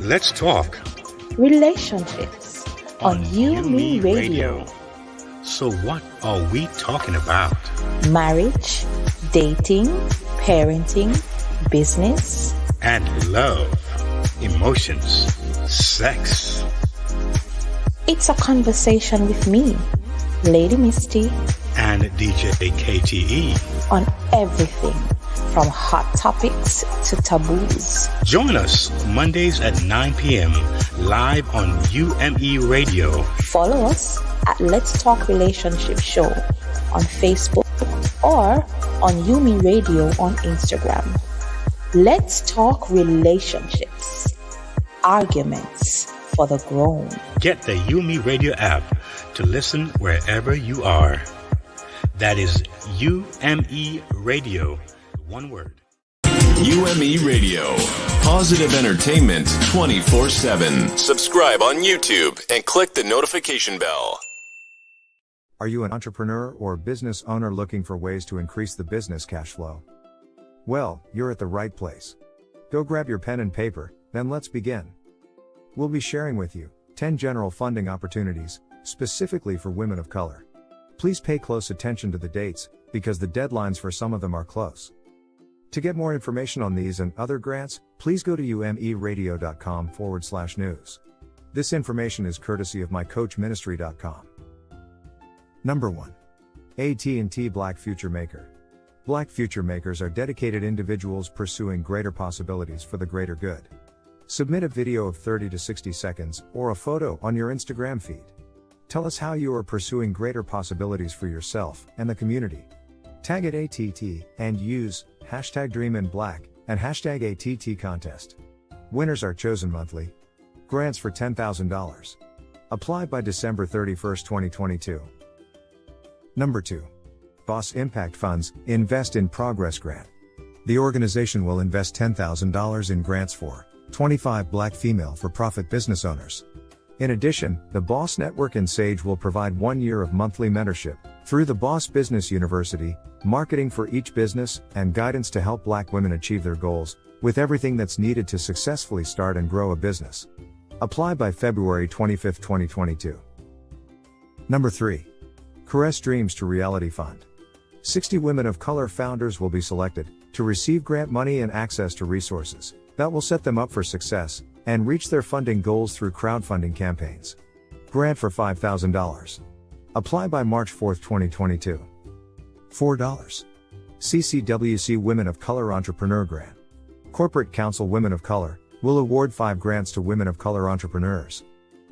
Let's talk relationships on UMERADIO. So what are we talking about? Marriage, dating, parenting, business, And love, emotions, sex. It's a conversation with me, Lady Misty, And DJ KTE. on everything from hot topics to taboos. Join us Mondays at 9 p.m. live on UME Radio. Follow us at Let's Talk Relationship Show on Facebook or on UMERADIO on Instagram. Let's talk relationships, arguments for the grown. Get the UME Radio app to listen wherever you are. That is UME Radio, one word. UME Radio. Positive entertainment 24/7. Subscribe on YouTube and click the notification bell. Are you an entrepreneur or business owner looking for ways to increase the business cash flow? Well, you're at the right place. Go grab your pen and paper, then let's begin. We'll be sharing with you 10 general funding opportunities, specifically for women of color. Please pay close attention to the dates, because the deadlines for some of them are close. To get more information on these and other grants, please go to umeradio.com/news. This information is courtesy of mycoachministry.com. Number 1. AT&T Black Future Maker. Black Future Makers are dedicated individuals pursuing greater possibilities for the greater good. Submit a video of 30 to 60 seconds or a photo on your Instagram feed. Tell us how you are pursuing greater possibilities for yourself and the community. Tag at ATT and use #DreamInBlack and #ATT contest. Winners are chosen monthly. Grants for $10,000. Apply by December 31, 2022. Number 2. Boss Impact Funds Invest in Progress Grant. The organization will invest $10,000 in grants for 25 Black female for-profit business owners. In addition, the Boss Network and Sage will provide 1 year of monthly mentorship through the Boss Business University, marketing for each business, and guidance to help Black women achieve their goals, with everything that's needed to successfully start and grow a business. Apply by February 25, 2022. Number 3. Caress Dreams to Reality Fund. 60 women of color founders will be selected to receive grant money and access to resources that will set them up for success and reach their funding goals through crowdfunding campaigns. Grant for $5,000. Apply by March 4, 2022. $4. CCWC Women of Color Entrepreneur Grant. Corporate Council Women of Color will award 5 grants to women of color entrepreneurs.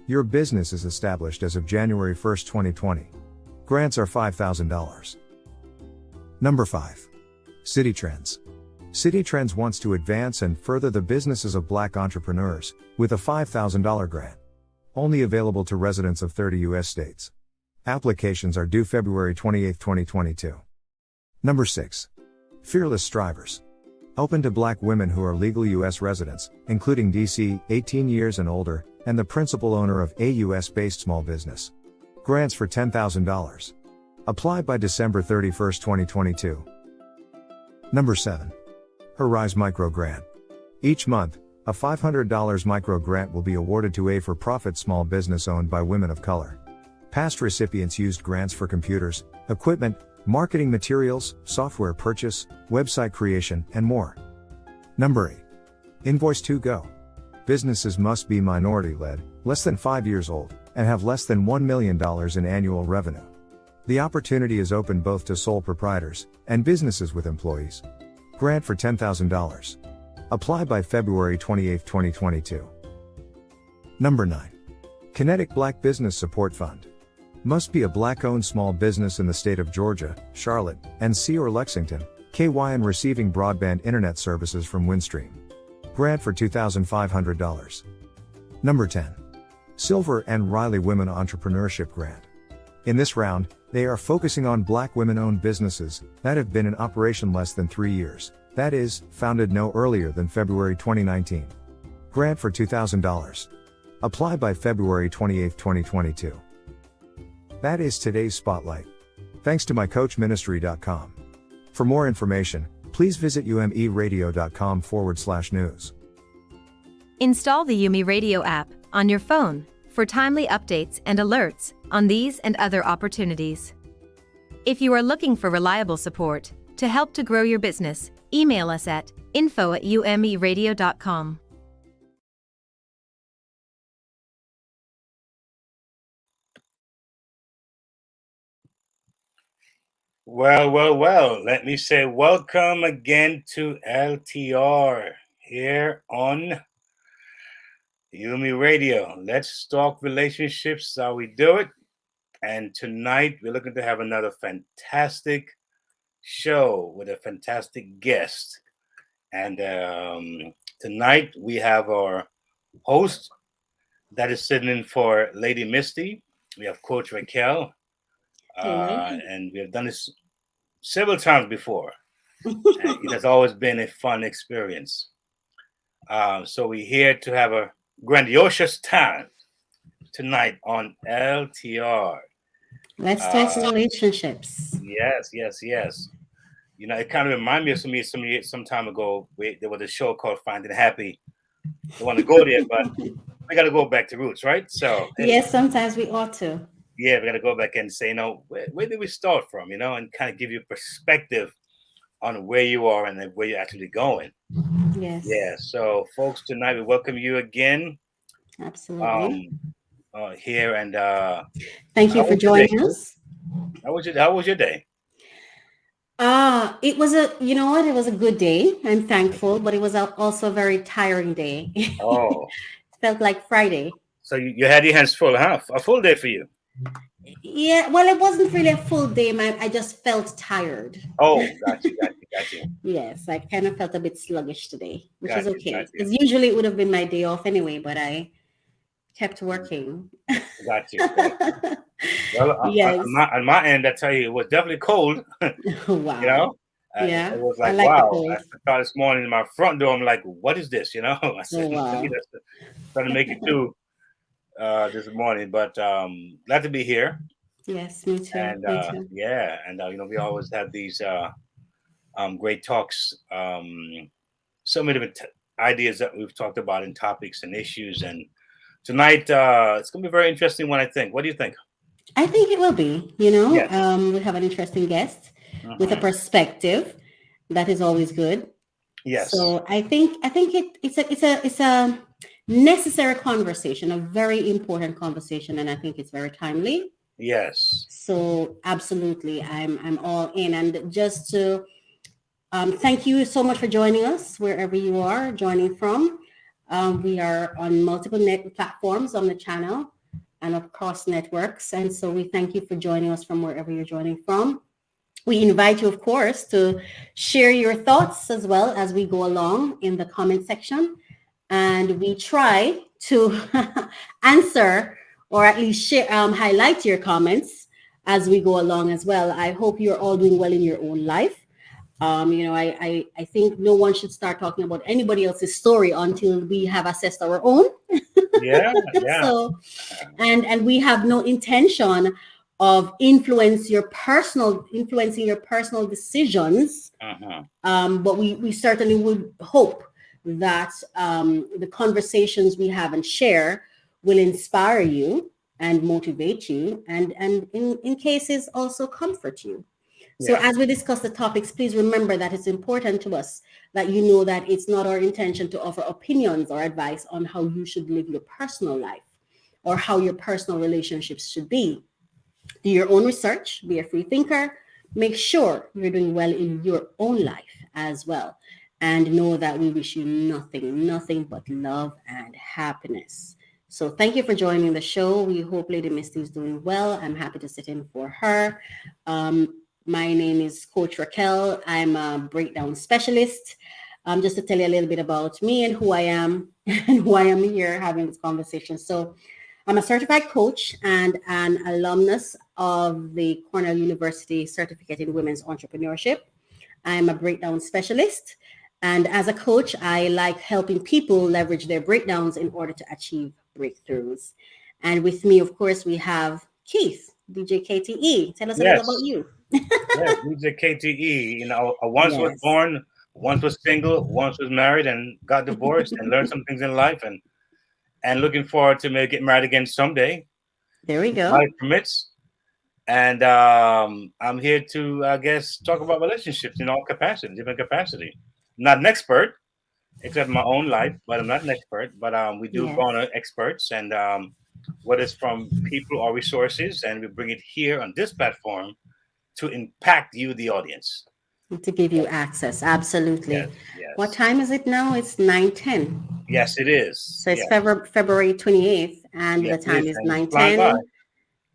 Your business is established as of January 1, 2020. Grants are $5,000. Number 5. City Trends. City Trends wants to advance and further the businesses of Black entrepreneurs with a $5,000 grant. Only available to residents of 30 U.S. states. Applications are due February 28, 2022. Number 6. Fearless Strivers. Open to Black women who are legal U.S. residents, including DC, 18 years and older, and the principal owner of a U.S.-based small business. Grants for $10,000. Apply by December 31, 2022. Number 7. Horizon Micro Grant. Each month, a $500 micro grant will be awarded to a for-profit small business owned by women of color. Past recipients used grants for computers, equipment, marketing materials, software purchase, website creation, and more. Number 8. Invoice 2 Go. Businesses must be minority-led, less than 5 years old, and have less than $1 million in annual revenue. The opportunity is open both to sole proprietors and businesses with employees. Grant for $10,000. Apply by February 28, 2022. Number 9. Kinetic Black Business Support Fund. Must be a black-owned small business in the state of Georgia, Charlotte, NC or Lexington, KY and receiving broadband internet services from Windstream. Grant for $2,500. Number 10. Silver and Riley Women Entrepreneurship Grant. In this round, they are focusing on black women-owned businesses that have been in operation less than 3 years, that is, founded no earlier than February 2019. Grant for $2,000. Apply by February 28, 2022. That is today's spotlight. Thanks to mycoachministry.com. For more information, please visit umeradio.com/news. Install the UMERADIO app on your phone for timely updates and alerts on these and other opportunities. If you are looking for reliable support to help to grow your business, email us at info@umeradio.com. Well, let me say welcome again to LTR here on UMERADIO. Let's talk relationships, how we do it. And tonight we're looking to have another fantastic show with a fantastic guest. And tonight we have our host that is sitting in for Lady Misty. We have Coach Raquel. And we have done this several times before. And it has always been a fun experience. So we're here to have a grandiose time tonight on LTR. Let's talk relationships. Yes. You know, it kind of reminds me of some time ago. There was a show called Finding Happy. I want to go there, but we got to go back to roots, right? So yes, sometimes we ought to. Yeah, we got to go back and say, where did we start from, and kind of give you perspective on where you are and where you're actually going. Yes. Yeah. So, folks, tonight we welcome you again. Absolutely. Here and thank you for joining us. How was your day? It was it was a good day. I'm thankful, but it was also a very tiring day. Oh. It felt like Friday. So you had your hands full, huh? A full day for you. Yeah, well, it wasn't really a full day. I just felt tired. Oh, got you. Yes, I kind of felt a bit sluggish today, which is okay. Because usually it would have been my day off anyway, but I kept working. Got you. Well, yes. on my end, I tell you, it was definitely cold. Wow. Yeah. It was like, wow. I thought this morning in my front door, I'm like, what is this? I said, wow. Trying to make it through this morning, but glad to be here. Yes, me too. And me too. yeah, and we always have these great talks. So many different ideas that we've talked about in topics and issues, and tonight it's gonna be a very interesting one, I think. What do you think? I think it will be. Yes. We have an interesting guest with a perspective that is always good. Yes. So I think it's a necessary conversation, a very important conversation, and I think it's very timely. Yes. So absolutely, I'm all in. And just to thank you so much for joining us wherever you are joining from. We are on multiple platforms on the channel and across networks. And so we thank you for joining us from wherever you're joining from. We invite you, of course, to share your thoughts as well as we go along in the comment section. And we try to answer or at least share, highlight your comments as we go along as well. I hope you're all doing well in your own life. I think no one should start talking about anybody else's story until we have assessed our own. Yeah. So, and we have no intention of influencing your personal decisions. But we certainly would hope that the conversations we have and share will inspire you and motivate you, and in cases also comfort you. So as we discuss the topics, please remember that it's important to us that you know that it's not our intention to offer opinions or advice on how you should live your personal life or how your personal relationships should be. Do your own research, be a free thinker, make sure you're doing well in your own life as well. And know that we wish you nothing but love and happiness. So thank you for joining the show. We hope Lady Misty is doing well. I'm happy to sit in for her. My name is Coach Raquel. I'm a breakdown specialist. Just to tell you a little bit about me and who I am and why I'm here having this conversation. So I'm a certified coach and an alumnus of the Cornell University Certificate in Women's Entrepreneurship. I'm a breakdown specialist. And as a coach, I like helping people leverage their breakdowns in order to achieve breakthroughs. And with me, of course, we have Keith, DJ KTE. Tell us a little about you. Yes, DJ KTE. You know, once was born, once was single, once was married and got divorced and learned some things in life, and looking forward to maybe get married again someday. There we go. Life permits. And I'm here to, I guess, talk about relationships in all capacity, different capacity. Not an expert, except my own life, but I'm not an expert. But we do garner experts, and whether it's from people or resources, and we bring it here on this platform to impact you, the audience. To give you access, absolutely. Yes. What time is it now? It's 9:10. Yes, it is. So it's February 28th, and the time is 9:10.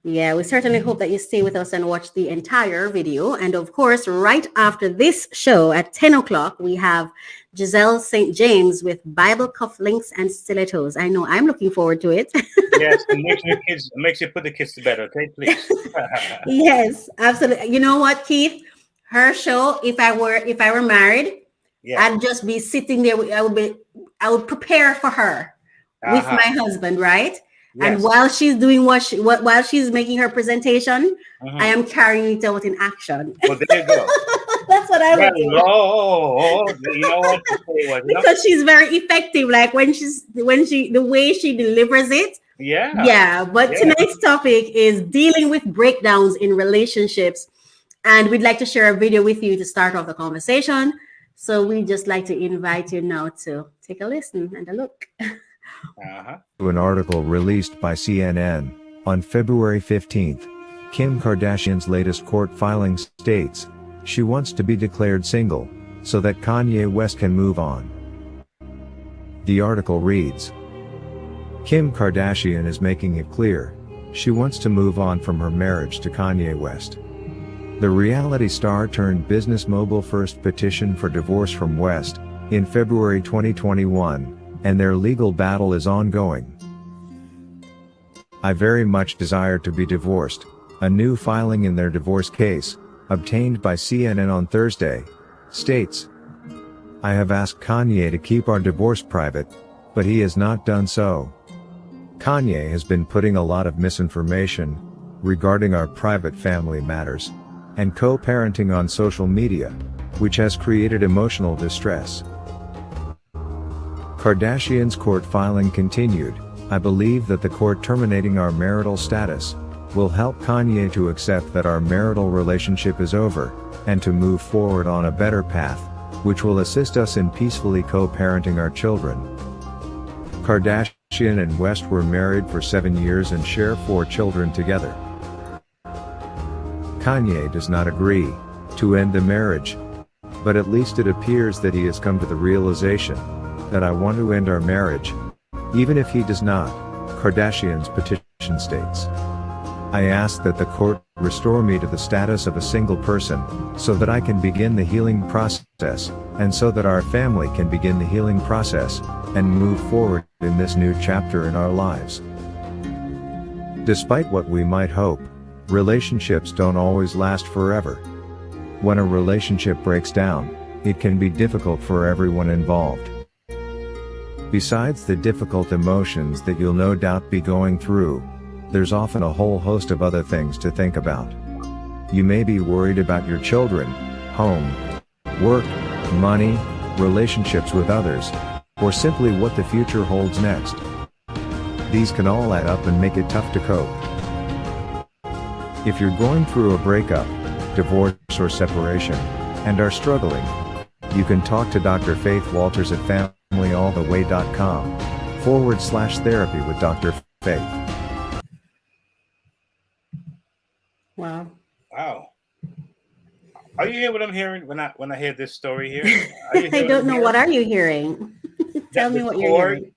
Yeah, we certainly hope that you stay with us and watch the entire video. And of course, right after this show at 10 o'clock, we have Giselle St. James with Bible cufflinks and stilettos. I know, I'm looking forward to it. Yes, and make sure you put the kids to bed, okay, please. Yes, absolutely. You know what, Keith? Her show, if I were married, I'd just be sitting there. I would prepare for her with my husband, right? Yes. And while she's doing while she's making her presentation, I am carrying it out in action. Well, there you go. That's what I would do. You know what? Because she's very effective. Like the way she delivers it. Yeah. Yeah. But tonight's topic is dealing with breakdowns in relationships. And we'd like to share a video with you to start off the conversation. So we'd just like to invite you now to take a listen and a look. An article released by CNN on February 15th, Kim Kardashian's latest court filing states she wants to be declared single so that Kanye West can move on. The article reads, Kim Kardashian is making it clear she wants to move on from her marriage to Kanye West. The reality star turned business mogul first petitioned for divorce from West in February 2021, and their legal battle is ongoing. I very much desire to be divorced, a new filing in their divorce case, obtained by CNN on Thursday, states. I have asked Kanye to keep our divorce private, but he has not done so. Kanye has been putting a lot of misinformation regarding our private family matters and co-parenting on social media, which has created emotional distress. Kardashian's court filing continued. I believe that the court terminating our marital status will help Kanye to accept that our marital relationship is over, and to move forward on a better path, which will assist us in peacefully co-parenting our children. Kardashian and West were married for 7 years and share 4 children together. Kanye does not agree to end the marriage, but at least it appears that he has come to the realization that I want to end our marriage. Even if he does not, Kardashian's petition states. I ask that the court restore me to the status of a single person, so that I can begin the healing process, and so that our family can begin the healing process, and move forward in this new chapter in our lives. Despite what we might hope, relationships don't always last forever. When a relationship breaks down, it can be difficult for everyone involved. Besides the difficult emotions that you'll no doubt be going through, there's often a whole host of other things to think about. You may be worried about your children, home, work, money, relationships with others, or simply what the future holds next. These can all add up and make it tough to cope. If you're going through a breakup, divorce or separation, and are struggling, you can talk to Dr. Faith Walters at familyalltheway.com/therapy with Dr. Faith. Wow. Are you hearing what I'm hearing when I hear this story here? I don't know. What are you hearing? Tell me what you're hearing.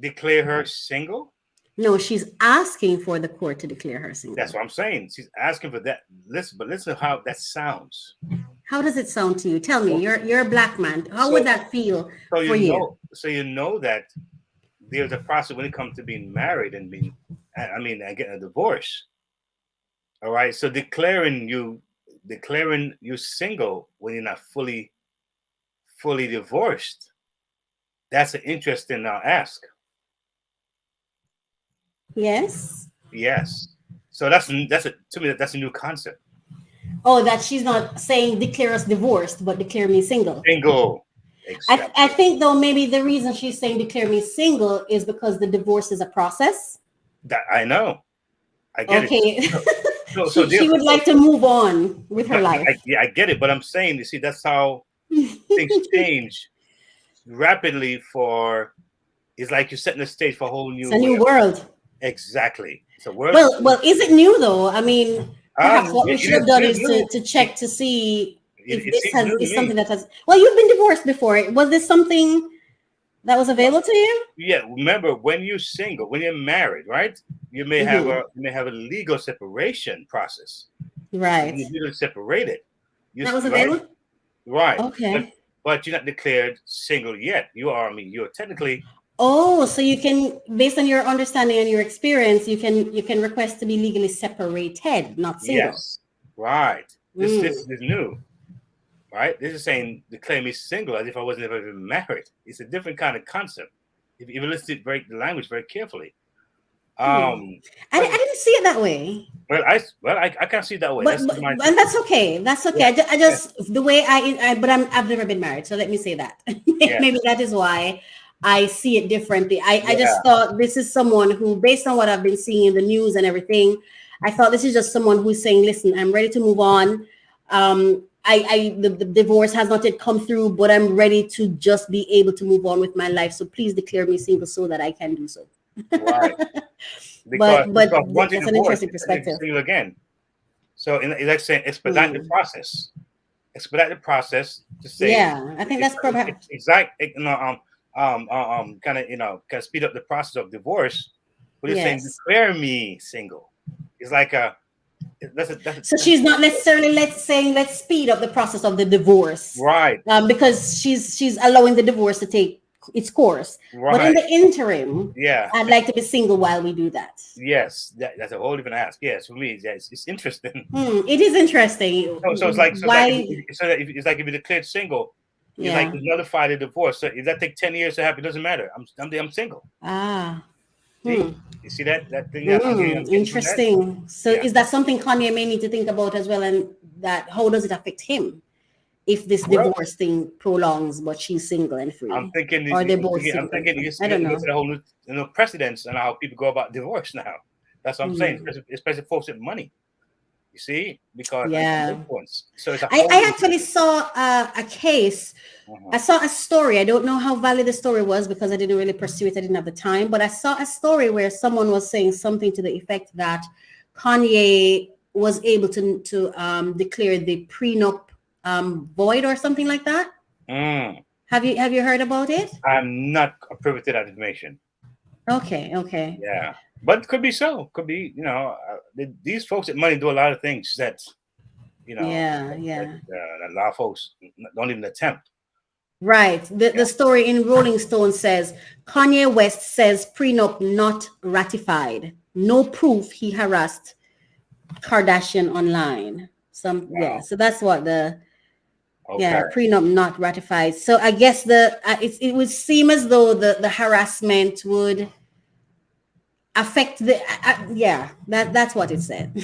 Declare her single? No, she's asking for the court to declare her single. That's what I'm saying. She's asking for that. Listen to how that sounds. How does it sound to you? Tell me. You're a black man. How would that feel for you? So you know that there's a process when it comes to being married and and getting a divorce. All right. So declaring you single when you're not fully divorced. That's an interesting ask. Yes. Yes. So that's to me that's a new concept. Oh, that she's not saying declare us divorced, but declare me single. Single. Exactly. I think though maybe the reason she's saying declare me single is because the divorce is a process. That I know. I get it. So she would like to move on with her life. I get it, but I'm saying, you see, that's how things change rapidly. It's like you're setting the stage for a whole new. It's a new world. Exactly. It's a world. Well, is it new though? I mean, perhaps what we should have done is to check to see if this is something that has. Well, you've been divorced before. Was this something that was available to you? Yeah. Remember, when you're single, when you're married, right? You may have a legal separation process. Right. You're legally separated. That was available. Right. Okay. But you're not declared single yet. You are. I mean, you're technically. Oh, so you can, based on your understanding and your experience, you can request to be legally separated, not single. Yes. Right. This is new. Right. This is saying declare me single as if I wasn't ever even married. It's a different kind of concept. If you listen to the language very carefully. I didn't see it that way. Well, I can't see it that way. And that's okay. That's okay. Yeah. I just the way I've never been married, so let me say that. Maybe that is why I see it differently. I just thought this is someone who, based on what I've been seeing in the news and everything, I thought this is just someone who's saying, listen, I'm ready to move on. The divorce has not yet come through, but I'm ready to just be able to move on with my life. So please declare me single so that I can do so. Right. Because that's an interesting perspective. Single again. So it's like saying expedite the process. Expedite the process to say. Yeah, I think that's probably kind of speed up the process of divorce. But it's saying declare me single. It's like so she's not necessarily let's speed up the process of the divorce, right? Because she's allowing the divorce to take its course, right. But in the interim, I'd like to be single while we do that. Yes, that's a whole different ask. Yes, for me, it's interesting. It is interesting. So it's like if you declared single, it's like nullify the divorce. So if that take 10 years to happen, it doesn't matter. I'm single. You see that thing? Interesting. So is that something Kanye may need to think about as well? And that how does it affect him if this divorce thing prolongs, but she's single and free? I'm thinking, or they're both single. I don't know. The whole new precedents and how people go about divorce now. That's what I'm saying. Especially folks with money. You see, because so it's I actually saw a case. I saw a story. I don't know how valid the story was because I didn't really pursue it. I didn't have the time, but I saw a story where someone was saying something to the effect that Kanye was able to declare the prenup void or something like that. Have you heard about it? I'm not privy to that information. Okay. Yeah. But could be so. Could be, these folks with money do a lot of things that, that a lot of folks don't even attempt. Right. The story in Rolling Stone says, Kanye West says prenup not ratified. No proof he harassed Kardashian online. So that's what prenup not ratified. So I guess it would seem as though the harassment would affect that's what it said.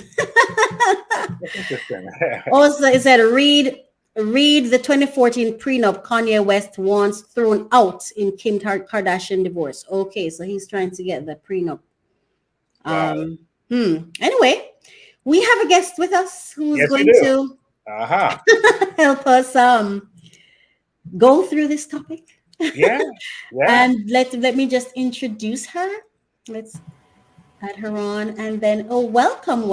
Also, it said read the 2014 prenup Kanye West wants thrown out in Kim Kardashian divorce. Okay, so he's trying to get the prenup. Anyway, we have a guest with us who's going to help us go through this topic. And let me just introduce her. Let's add her on, and then welcome.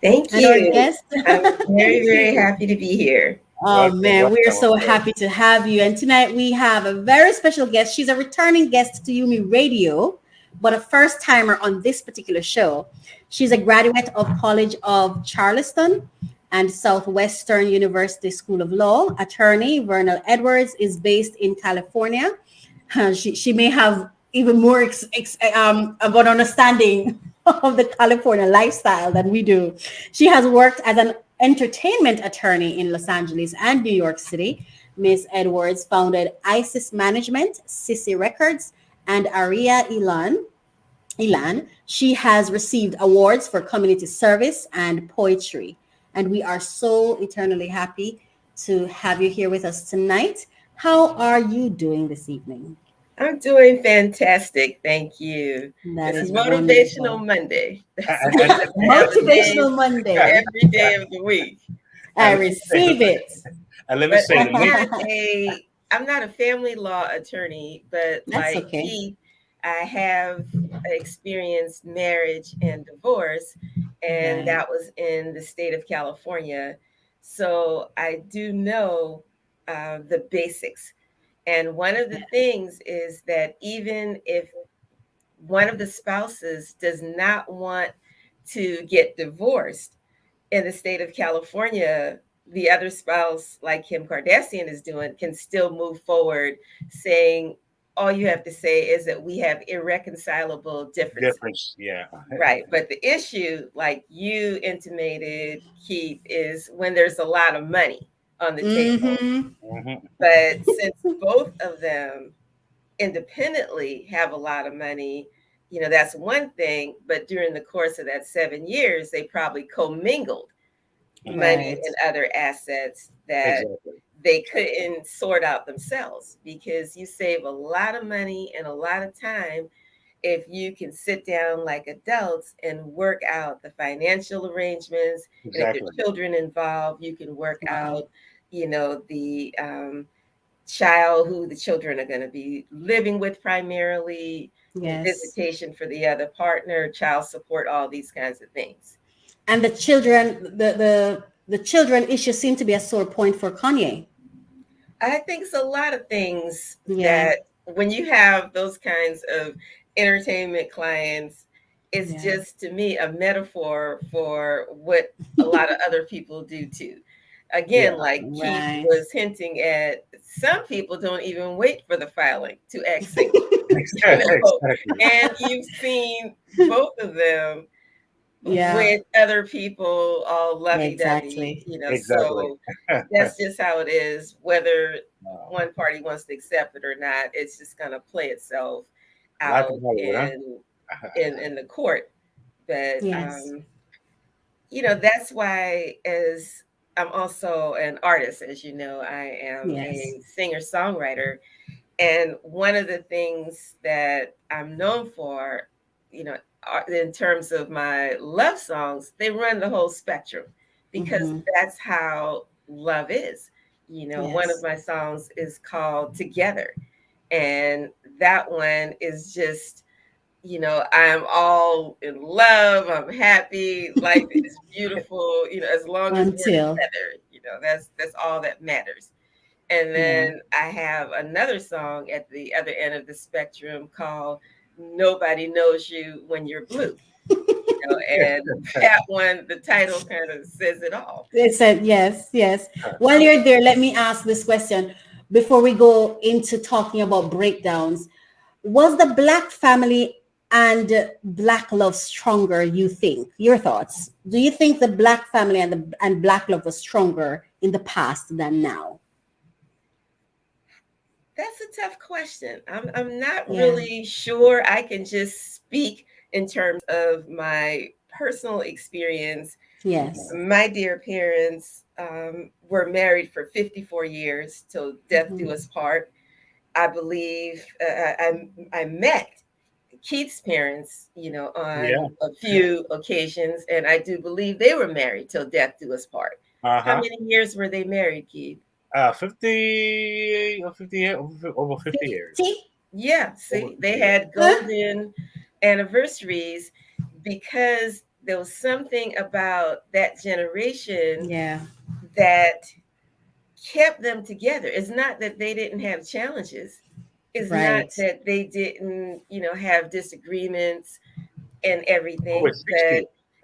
Thank you. Our guest. I'm very, very happy to be here. Man, we are so happy to have you. And tonight we have a very special guest. She's a returning guest to UME Radio but a first timer on this particular show. She's a graduate of College of Charleston and Southwestern University School of Law. Attorney Vernal Edwards is based in California. She may have even more of an understanding of the California lifestyle than we do. She has worked as an entertainment attorney in Los Angeles and New York City. Ms. Edwards founded ISIS Management, Sissy Records, and Aria Elan. She has received awards for community service and poetry. And we are so eternally happy to have you here with us tonight. How are you doing this evening? I'm doing fantastic. Thank you. It's Motivational Monday. Motivational Monday. Every day of the week. I receive it. And let me say, I'm not a family law attorney, but that's like okay. Keith, I have experienced marriage and divorce, and that was in the state of California. So I do know the basics. And one of the things is that even if one of the spouses does not want to get divorced in the state of California, the other spouse, like Kim Kardashian is doing, can still move forward saying, all you have to say is that we have irreconcilable differences. Yeah. Right. But the issue, like you intimated, Keith, is when there's a lot of money on the table. Mm-hmm. But since both of them independently have a lot of money, you know, that's one thing. But during the course of that 7 years, they probably commingled money and other assets that they couldn't sort out themselves, because you save a lot of money and a lot of time if you can sit down like adults and work out the financial arrangements. And if your children involved, you can work out, you know, the child who the children are going to be living with primarily, visitation for the other partner, child support, all these kinds of things. And the children, the children issue seem to be a sore point for Kanye. I think it's a lot of things that when you have those kinds of entertainment clients, it's just, to me, a metaphor for what a lot of other people do too. Again, like Keith was hinting at, some people don't even wait for the filing to act single. And you've seen both of them with other people all lovey-dovey, you know, so that's just how it is. Whether one party wants to accept it or not, it's just going to play itself out in the court. But, you know, that's why, as I'm also an artist, as you know, I am a singer-songwriter. And one of the things that I'm known for, you know, in terms of my love songs, they run the whole spectrum, because that's how love is. You know, one of my songs is called Together. And that one is just, you know, I'm all in love. I'm happy. Life is beautiful. You know, as long as we're together, you know, that's all that matters. And then I have another song at the other end of the spectrum called Nobody Knows You When You're Blue. You know, and that one, the title kind of says it all. It said, yes. While you're there, let me ask this question before we go into talking about breakdowns. Was the Black family and Black love stronger, you think? Your thoughts? Do you think the Black family and Black love was stronger in the past than now? That's a tough question. I'm not really sure. I can just speak in terms of my personal experience. Yes. My dear parents were married for 54 years till death do us part. I believe I met Keith's parents, you know, on a few occasions, and I do believe they were married till death do us part. How many years were they married, Keith? 50 or 50 years, over 50 years. Yeah, see, they had golden anniversaries, because there was something about that generation that kept them together. It's not that they didn't have challenges, It's not Right. that they didn't, have disagreements and everything, Over but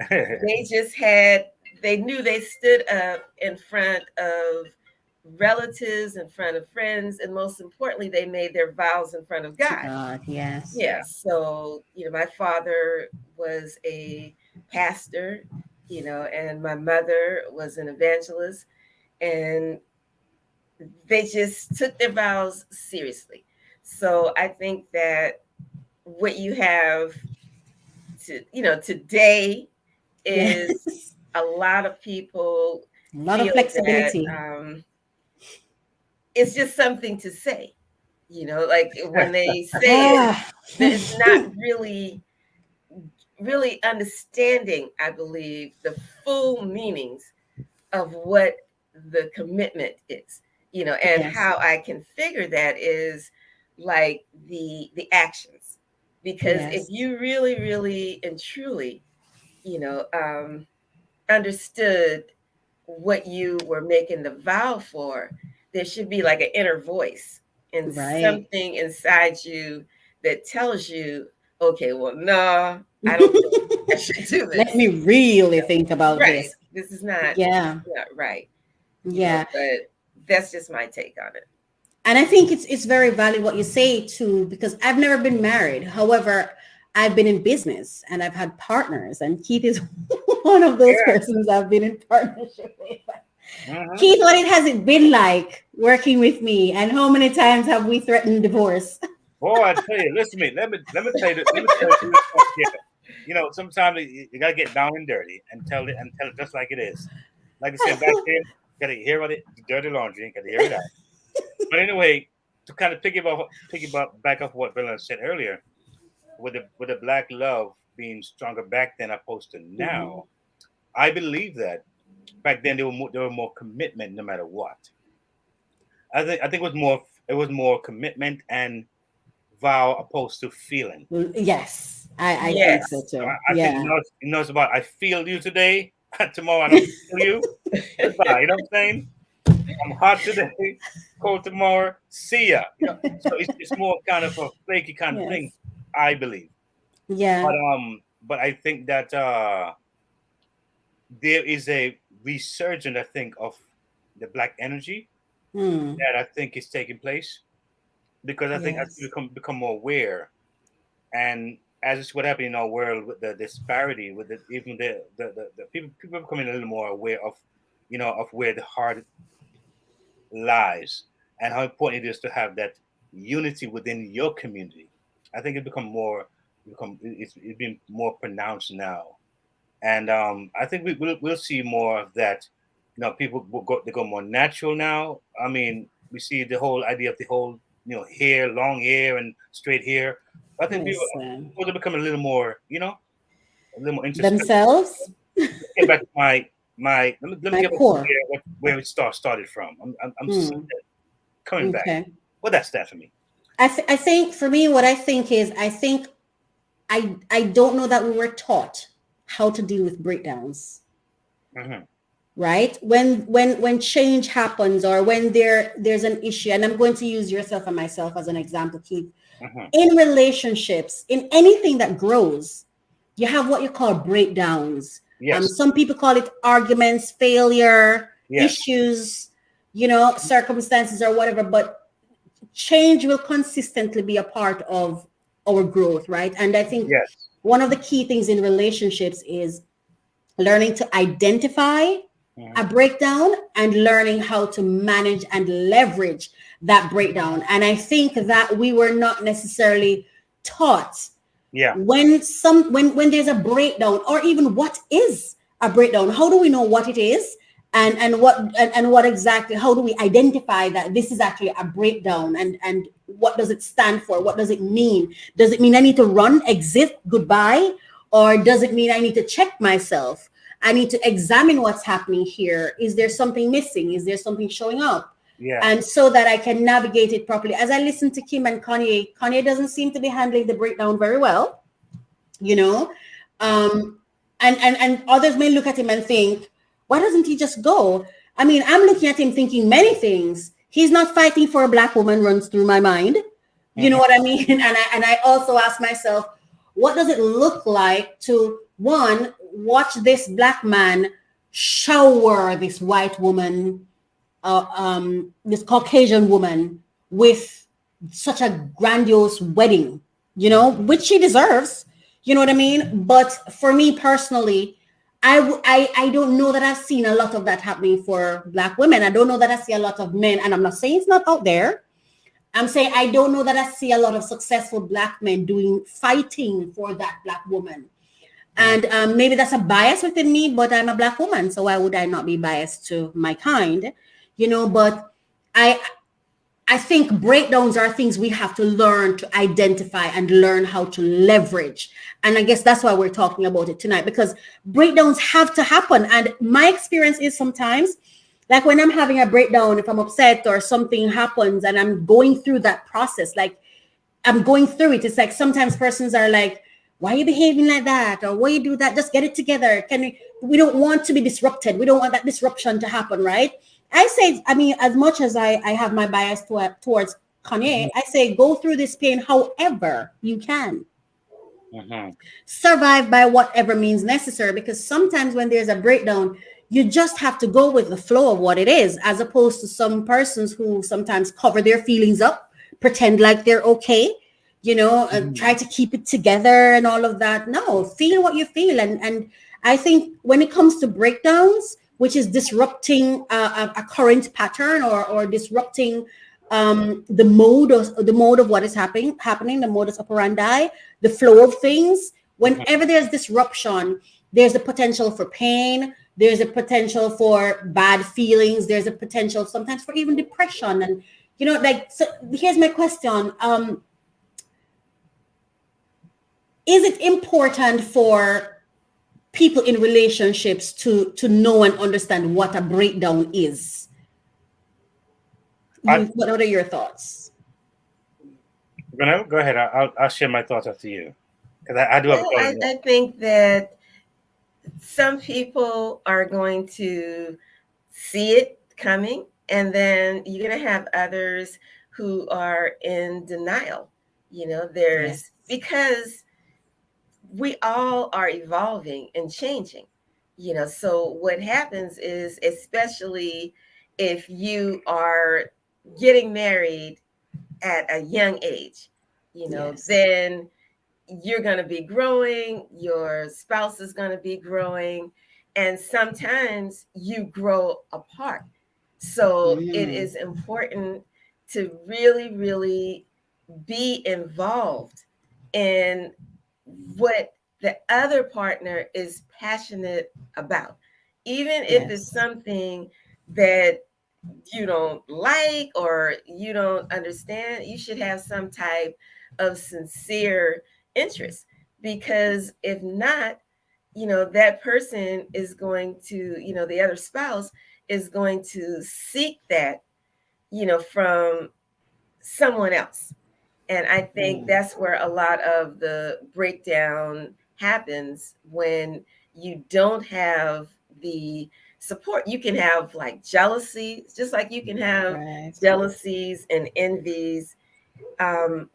60. they knew they stood up in front of relatives, in front of friends, and most importantly, they made their vows in front of To God. God, yes. Yeah. So, my father was a pastor, and my mother was an evangelist, and they just took their vows seriously. So I think that what you have today is Yes. a lot of people A lot of feel that flexibility. it's just something to say, like when they say it, Ah. it's not really understanding, I believe, the full meanings of what the commitment is, and Yes. how I can figure that is like the actions. Because if Yes. you really, really and truly, understood what you were making the vow for, there should be like an inner voice and Right. something inside you that tells you, okay, well, no, I don't think I should do Let this. me really think about Right. this. This is not Yeah. right. Yeah. But that's just my take on it. And I think it's very valid what you say too, because I've never been married. However, I've been in business and I've had partners, and Keith is one of those Yeah. persons I've been in partnership with. Mhm. Keith, what has it been like working with me, and how many times have we threatened divorce? Boy, I tell you, listen to me. Let me tell you. Let me tell you this one here. Sometimes you gotta get down and dirty and tell it just like it is. Like I said back then, gotta hear about it, dirty laundry, gotta hear it out. But anyway, to kind of piggyback back off what Bella said earlier, with the black love being stronger back then opposed to now, I believe that back then there were more commitment no matter what. I think it was more commitment and vow opposed to feeling. Yes, I think so Yes. So too. I think Yeah. it's about I feel you today, tomorrow I don't feel you. Goodbye. You know what I'm saying? I'm hot today, cold tomorrow. See ya. So it's more kind of a flaky kind of thing, Yes. I believe. Yeah. But I think that there is a resurgence, I think, of the black energy Hmm. that I think is taking place because I think as we Yes. become more aware, and as is what happened in our world with the disparity, with even the people becoming a little more aware of, of where the heart lies and how important it is to have that unity within your community. I think it's been more pronounced now, and I think we'll see more of that. People they go more natural now. I mean, we see the whole idea of the whole hair, long hair, and straight hair. I think Listen. people are becoming a little more, a little more introspective. Themselves, Get back to my let me my get back to core. where it started from. I'm Hmm. coming back. Okay. Well, that's that for me. I think for me, what I think is, I don't know that we were taught how to deal with breakdowns. Hmm. Right, when change happens, or when there's an issue, and I'm going to use yourself and myself as an example, Keith. Hmm. In relationships, in anything that grows, you have what you call breakdowns. Yes. Some people call it arguments, failure, Yes. issues, circumstances or whatever, but change will consistently be a part of our growth, right? And I think Yes. one of the key things in relationships is learning to identify Hmm. a breakdown and learning how to manage and leverage that breakdown. And I think that we were not necessarily taught Yeah. when there's a breakdown, or even what is a breakdown. How do we know what it is, and what exactly, how do we identify that this is actually a breakdown, and what does it stand for? What does it mean? Does it mean I need to run, exit, goodbye? Or does it mean I need to check myself? I need to examine what's happening here. Is there something missing? Is there something showing up? Yeah. And so that I can navigate it properly. As I listen to Kim and Kanye doesn't seem to be handling the breakdown very well, and others may look at him and think, why doesn't he just go? I mean, I'm looking at him thinking many things. He's not fighting for a black woman runs through my mind. You know what I mean? And I also ask myself, what does it look like to, one, watch this black man shower this white woman, this Caucasian woman with such a grandiose wedding, which she deserves, you know what I mean? But for me personally, I don't know that I've seen a lot of that happening for black women. I don't know that I see a lot of men, and I'm not saying it's not out there. I'm saying I don't know that I see a lot of successful black men fighting for that black woman. And maybe that's a bias within me, but I'm a black woman, so why would I not be biased to my kind? But I think breakdowns are things we have to learn to identify and learn how to leverage. And I guess that's why we're talking about it tonight, because breakdowns have to happen. And my experience is sometimes, like when I'm having a breakdown, if I'm upset or something happens and I'm going through that process, like I'm going through it, it's like sometimes persons are like, why are you behaving like that? Or why you do that? Just get it together. We don't want to be disrupted. We don't want that disruption to happen, right? I say, as much as I have my bias towards Kanye, I say go through this pain however you can. Survive by whatever means necessary, because sometimes when there's a breakdown, you just have to go with the flow of what it is, as opposed to some persons who sometimes cover their feelings up, pretend like they're okay, try to keep it together and all of that. No, feel what you feel. And I think when it comes to breakdowns, which is disrupting a current pattern or disrupting the mode of what is happening, the modus operandi, the flow of things. Whenever there's disruption, there's a potential for pain. There's a potential for bad feelings. There's a potential sometimes for even depression. And, so here's my question. Is it important for people in relationships to know and understand what a breakdown is? What are your thoughts? Go ahead. I'll share my thoughts after you, because I do have. I think that some people are going to see it coming, and then you're going to have others who are in denial. Because we all are evolving and changing, so what happens is, especially if you are getting married at a young age, then you're going to be growing, your spouse is going to be growing, and sometimes you grow apart. So it is important to really, really be involved in what the other partner is passionate about, even if it's something that you don't like or you don't understand. You should have some type of sincere interest, because if not, that person is going to, the other spouse is going to seek that, from someone else. And I think that's where a lot of the breakdown happens, when you don't have the support. You can have like jealousy, just like you can have jealousies and envies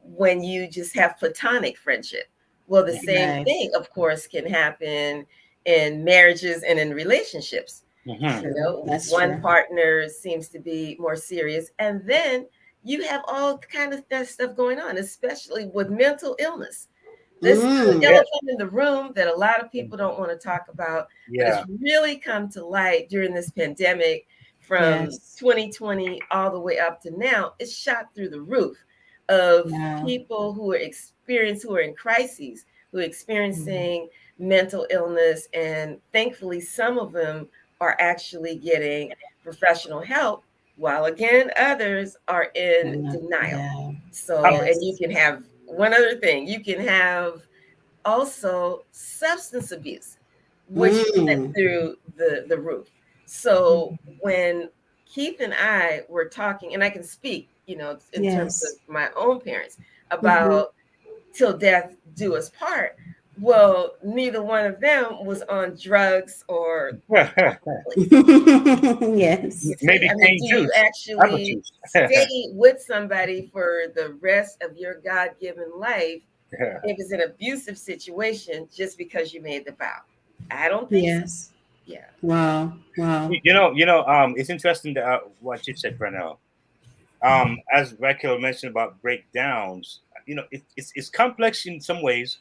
when you just have platonic friendship. Well, the same thing, of course, can happen in marriages and in relationships. One partner seems to be more serious, and then you have all kind of that stuff going on, especially with mental illness. This is the elephant in the room that a lot of people don't want to talk about. But it's really come to light during this pandemic from 2020 all the way up to now. It's shot through the roof of people who are in crises, who are experiencing mental illness. And thankfully, some of them are actually getting professional help, while again, others are in denial. So, and you can have one other thing, you can have also substance abuse, which went through the roof. So when Keith and I were talking, and I can speak, in terms of my own parents, about till death do us part, Well, neither one of them was on drugs or Yes. Maybe I mean, cane do you juice, apple actually juice. stay with somebody for the rest of your God-given life Yeah. if it's an abusive situation just because you made the vow? I don't think so. Yes. Yeah. Wow. Wow. It's interesting that what you said, Brunel. As Raquel mentioned about breakdowns, it's complex in some ways,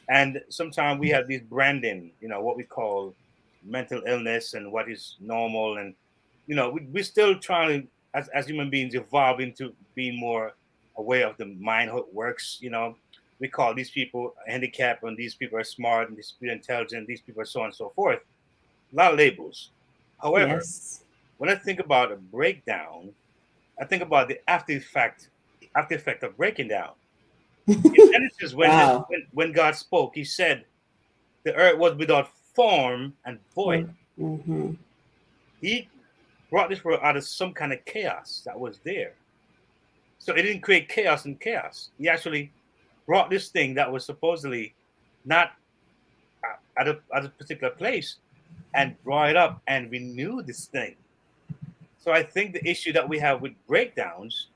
and sometimes we have these branding, what we call mental illness and what is normal, and we're still trying to, as human beings, evolve into being more aware of the mind, how it works. We call these people handicapped, and these people are smart, and these people are intelligent, these people are so on and so forth. A lot of labels. However, Yes. when I think about a breakdown, I think about the after effect of breaking down. In Genesis, Wow. when God spoke, He said the earth was without form and void. Mm-hmm. He brought this world out of some kind of chaos that was there. So it didn't create chaos and chaos. He actually brought this thing that was supposedly not at a particular place and brought it up and renewed this thing. So I think the issue that we have with breakdowns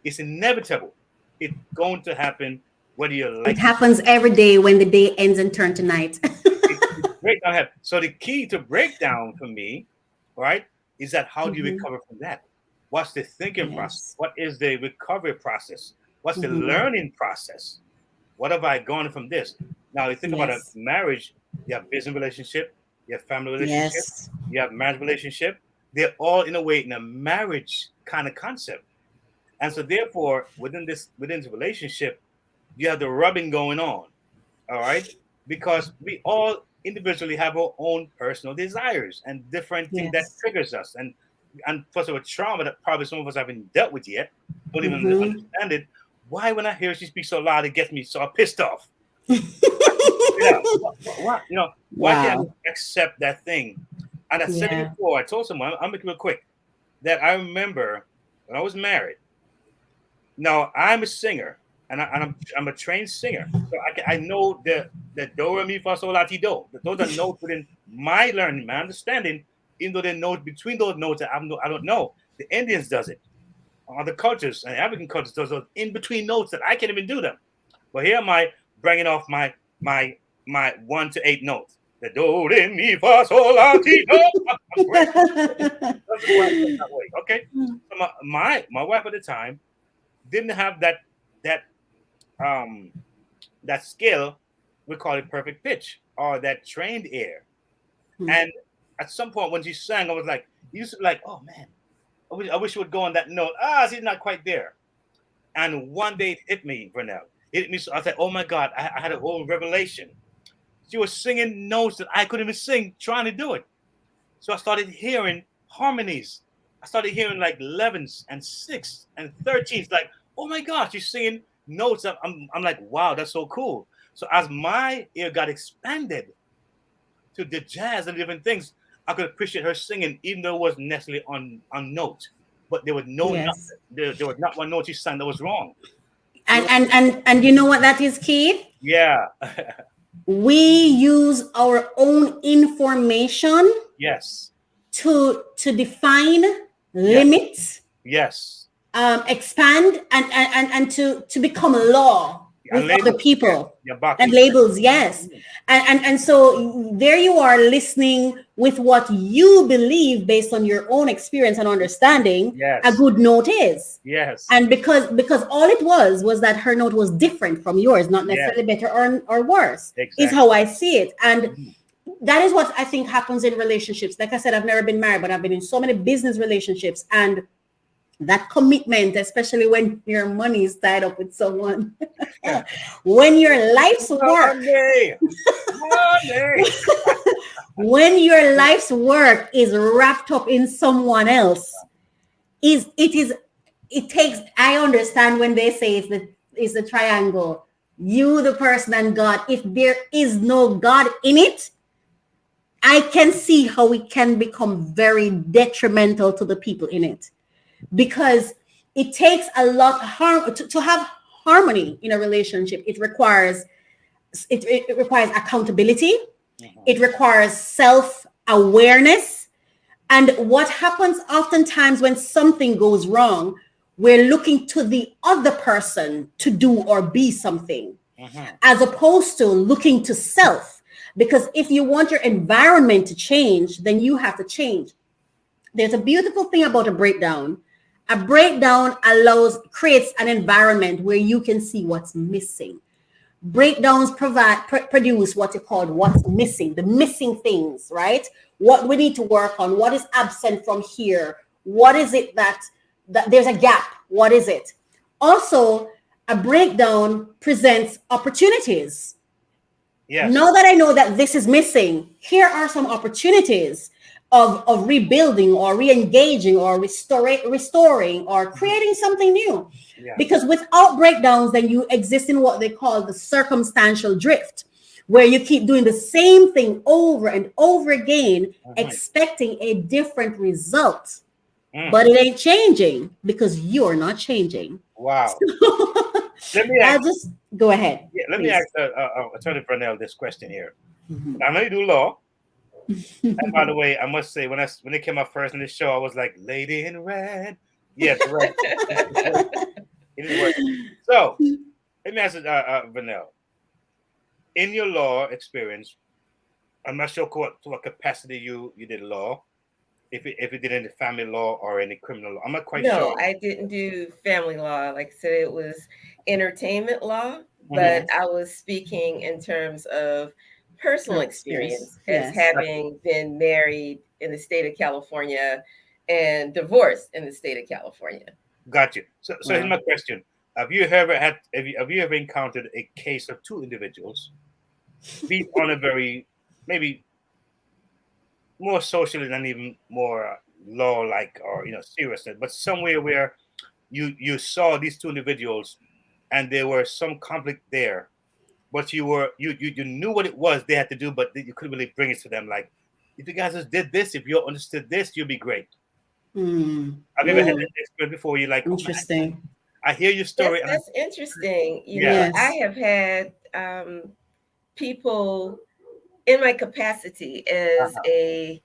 is inevitable. It's going to happen whether you like It happens every day when the day ends and turns to night. breakdown happen. So the key to breakdown for me, right, is that how do you Mhm. recover from that? What's the thinking process? Yes. What is the recovery process? What's the Mhm. learning process? What have I gone from this? Now you think about a Yes. marriage, you have business relationship, you have family relationship, Yes. you have marriage relationship. They're all in a way in a marriage kind of concept. And so therefore, within this relationship, you have the rubbing going on. All right. Because we all individually have our own personal desires and different things that Yes. triggers us. And plus of a trauma that probably some of us haven't dealt with yet, don't even Mhm. understand it. Why when I hear she speaks so loud, it gets me so pissed off. Why can't Wow. I accept that thing? And I said it Yeah. before. I told someone, I'll make it real quick, that I remember when I was married. Now I'm a singer, and I'm a trained singer, so I know the do re mi fa sol la ti do. Those are notes within my learning, my understanding. Even though they're notes between those notes, I don't know. The Indians does it. Other cultures and African cultures does those in between notes that I can't even do them. But here am I bringing off my 1 to 8 notes. The do re mi fa sol la ti do. I'm great. Doesn't work that way. Okay. So my wife at the time didn't have that um that skill. We call it perfect pitch or that trained ear. And at some point when she sang, I was like, used to be like, oh man, I wish it would go on that note. She's not quite there. And one day it hit me, Vernell. It hit me. So I said, oh my God, I had a whole revelation. She was singing notes that I couldn't even sing, trying to do it. So I started hearing harmonies. I started hearing like 11s and 6s and 13s. Like, oh my gosh, you're singing notes. I'm like, wow, that's so cool. So as my ear got expanded to the jazz and different things, I could appreciate her singing, even though it wasn't necessarily on note. But there was Yes. there was not one note she sang that was wrong. And you know what that is, Keith? Yeah. We use our own information Yes. to define, Yes. limit, Yes. expand, and to become law And with other labels. people. Yeah, back. And labels, yes. And so there you are listening with what you believe based on your own experience and understanding. Yes. A good note is. Yes. And because all it was that her note was different from yours, not necessarily better or worse, Exactly. is how I see it. And that is what I think happens in relationships. Like I said, I've never been married, but I've been in so many business relationships, and that commitment, especially when your money is tied up with someone, when your life's work, when your life's work is wrapped up in someone else, it takes. I understand when they say it's the triangle, you, the person, and God. If there is no God in it, I can see how it can become very detrimental to the people in it, because it takes a lot to have harmony in a relationship. It requires it requires accountability. It requires self-awareness. And what happens oftentimes when something goes wrong, we're looking to the other person to do or be something, as opposed to looking to self. Because if you want your environment to change, then you have to change. There's a beautiful thing about a breakdown. A breakdown creates an environment where you can see what's missing. Breakdowns produce what you call what's missing, the missing things, right? What we need to work on, what is absent from here, what is it that there's a gap, what is it? Also, a breakdown presents opportunities. Yes. Now that I know that this is missing, here are some opportunities of rebuilding or re-engaging or restoring or creating something new. Yeah. Because without breakdowns, then you exist in what they call the circumstantial drift, where you keep doing the same thing over and over again, expecting a different result. But it ain't changing because you're not changing. Wow. So, I'll just go ahead. Yeah, let me ask Attorney Vernell this question here. I know you do law. And by the way, I must say, when they came out first in the show, I was like, Lady in Red. Yes, right. It is working. So, let me ask Vernell. In your law experience, I'm not sure to what capacity you did law. If you did any family law or any criminal law, I'm not quite sure. No, I didn't do family law. Like I said, it was entertainment law, but I was speaking in terms of personal experience as having been married in the state of California and divorced in the state of California. Got you. So here's my question: Have you ever encountered a case of two individuals, be on a very maybe more socially than even more law-like or seriousness, but somewhere where you saw these two individuals and there were some conflict there, but you knew what it was they had to do, but you couldn't really bring it to them. Like, if you guys just did this, if you understood this, you'd be great. Have you ever had that experience before? You're like, interesting. I hear your story. That's interesting. You know, I have had people in my capacity as a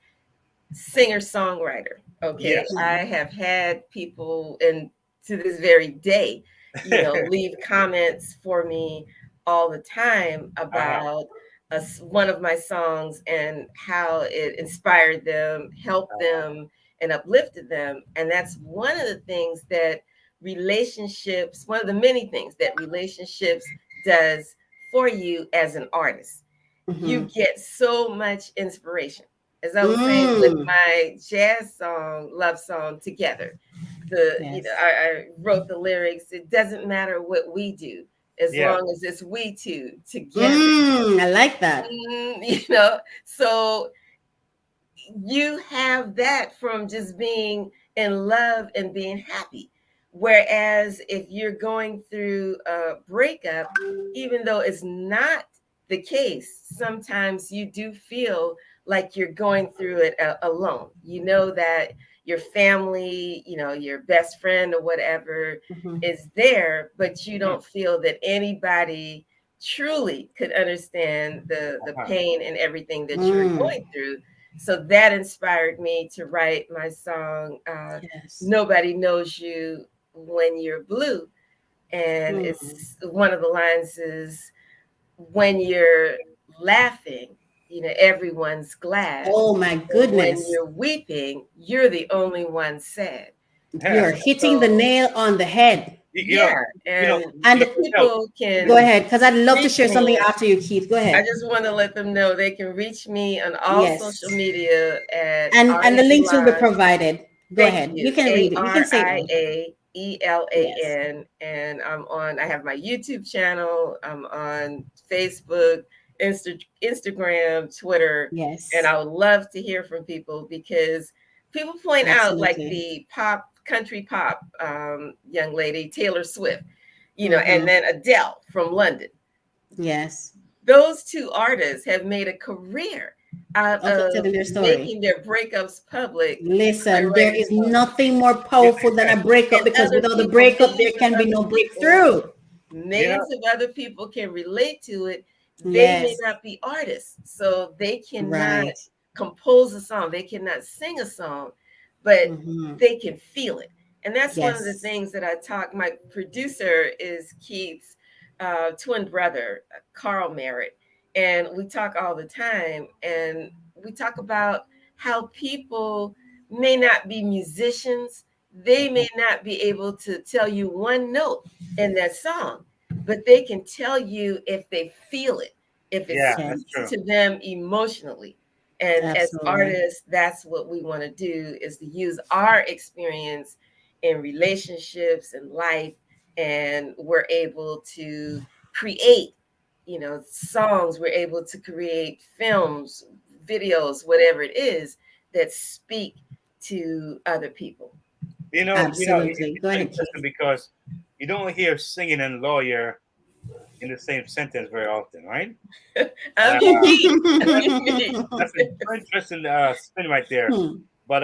singer-songwriter. Okay. Yes. I have had people, and to this very day, leave comments for me all the time about one of my songs and how it inspired them, helped them, and uplifted them. And that's one of the things that one of the many things that relationships does for you as an artist. You get so much inspiration. As I was saying with my jazz song, Love Song, Together, I wrote the lyrics. It doesn't matter what we do, as long as it's we two together. I like that. So you have that from just being in love and being happy. Whereas if you're going through a breakup, even though it's not the case, sometimes you do feel like you're going through it alone. You know that your family, your best friend or whatever is there, but you don't feel that anybody truly could understand the pain and everything that you're going through. So that inspired me to write my song, Nobody Knows You When You're Blue. And it's one of the lines is, when you're laughing, everyone's glad. Oh my goodness. When you're weeping, you're the only one sad. You're hitting the nail on the head. And people can go ahead, because I'd love to share something after you, Keith. Go ahead. I just want to let them know they can reach me on all social media and the links will be provided. Go ahead. You can read it. You can say it. ELAN, and I have my YouTube channel. I'm on Facebook, Instagram, Twitter. Yes. And I would love to hear from people, because people point out, like the country pop young lady, Taylor Swift, and then Adele from London. Yes. Those two artists have made a career out of making their breakups public. Listen, there is nothing more powerful than a breakup, because without the breakup, there can be no breakthrough. Millions of other people can relate to it, they may not be artists, so they cannot compose a song, they cannot sing a song, but they can feel it. And that's one of the things that I talk. My producer is Keith's twin brother, Carl Merritt, and we talk all the time. And we talk about how people may not be musicians, they may not be able to tell you one note in that song, but they can tell you if they feel it, if it speaks to them emotionally. And as artists, that's what we want to do, is to use our experience in relationships and life, and we're able to create, songs, we're able to create films, videos, whatever it is that speak to other people. Absolutely. Go ahead, because you don't hear singing and lawyer in the same sentence very often, right? I'm unique. That's an interesting spin right there. But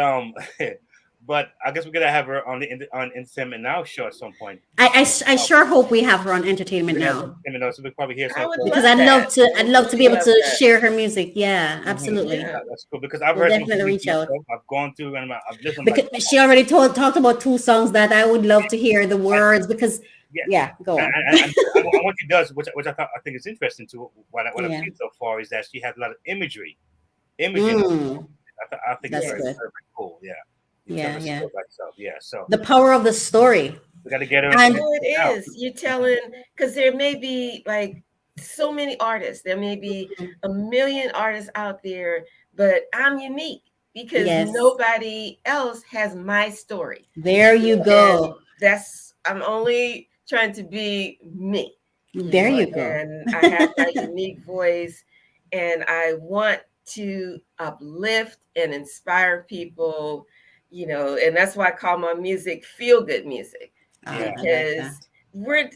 but I guess we're gonna have her on Entertainment Now show at some point. I sure hope we have her on Entertainment Now. So we'll probably hear something. Because I'd love to be able to share her music. Yeah, absolutely. Yeah, that's cool, because I've heard definitely reach out. I've gone through and I've listened. Because she already talked about 2 songs that I would love to hear the words, because go on. And what she does, which I think is interesting too, what I've seen so far, is that she has a lot of imagery. I think that's it's very, good. very cool. So the power of the story. We got to get her. And it is. You're telling, because there may be like so many artists. There may be a million artists out there, but I'm unique because nobody else has my story. There you go. And I'm only trying to be me. There you go. And I have that unique voice, and I want to uplift and inspire people, and that's why I call my music feel good music, because we're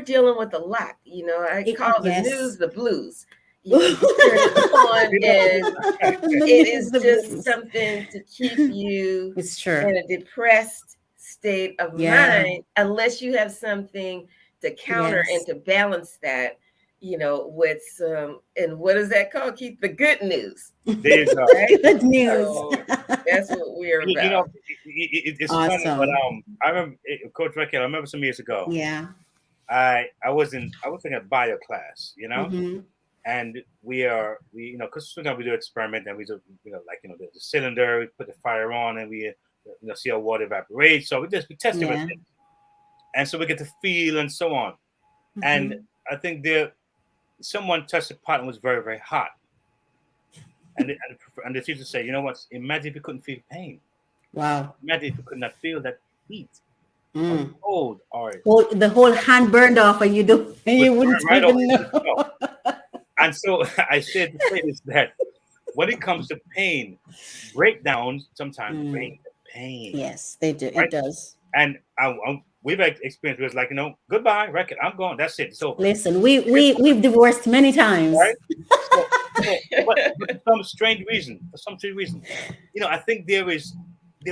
dealing with a lot. I call the news the blues. You turn it on, and it is just something to keep you in a depressed state of mind, unless you have something to counter and to balance that, with some, and what is that called? Keep the good news. There you go. Right? Good news. So that's what we're about. It's awesome. Funny, but I remember Coach Raquel. I remember some years ago. Yeah. I was in a bio class, and we because sometimes we do experiment, and we do the cylinder, we put the fire on, and we see how water evaporates. So we test everything, and so we get to feel and so on. And I think someone touched the pot and was very, very hot, and the teacher said, "You know what? Imagine if you couldn't feel pain. Wow. Imagine if you could not feel that heat, cold, or the whole hand burned off, and you wouldn't even know." And so I said to say this, that when it comes to pain, breakdowns sometimes bring the pain. Yes, they do. Right? It does. And we've experienced, it was like, goodbye, record, I'm gone. That's it. It's over. Listen, we've divorced many times. Right? But for some strange reason, I think there is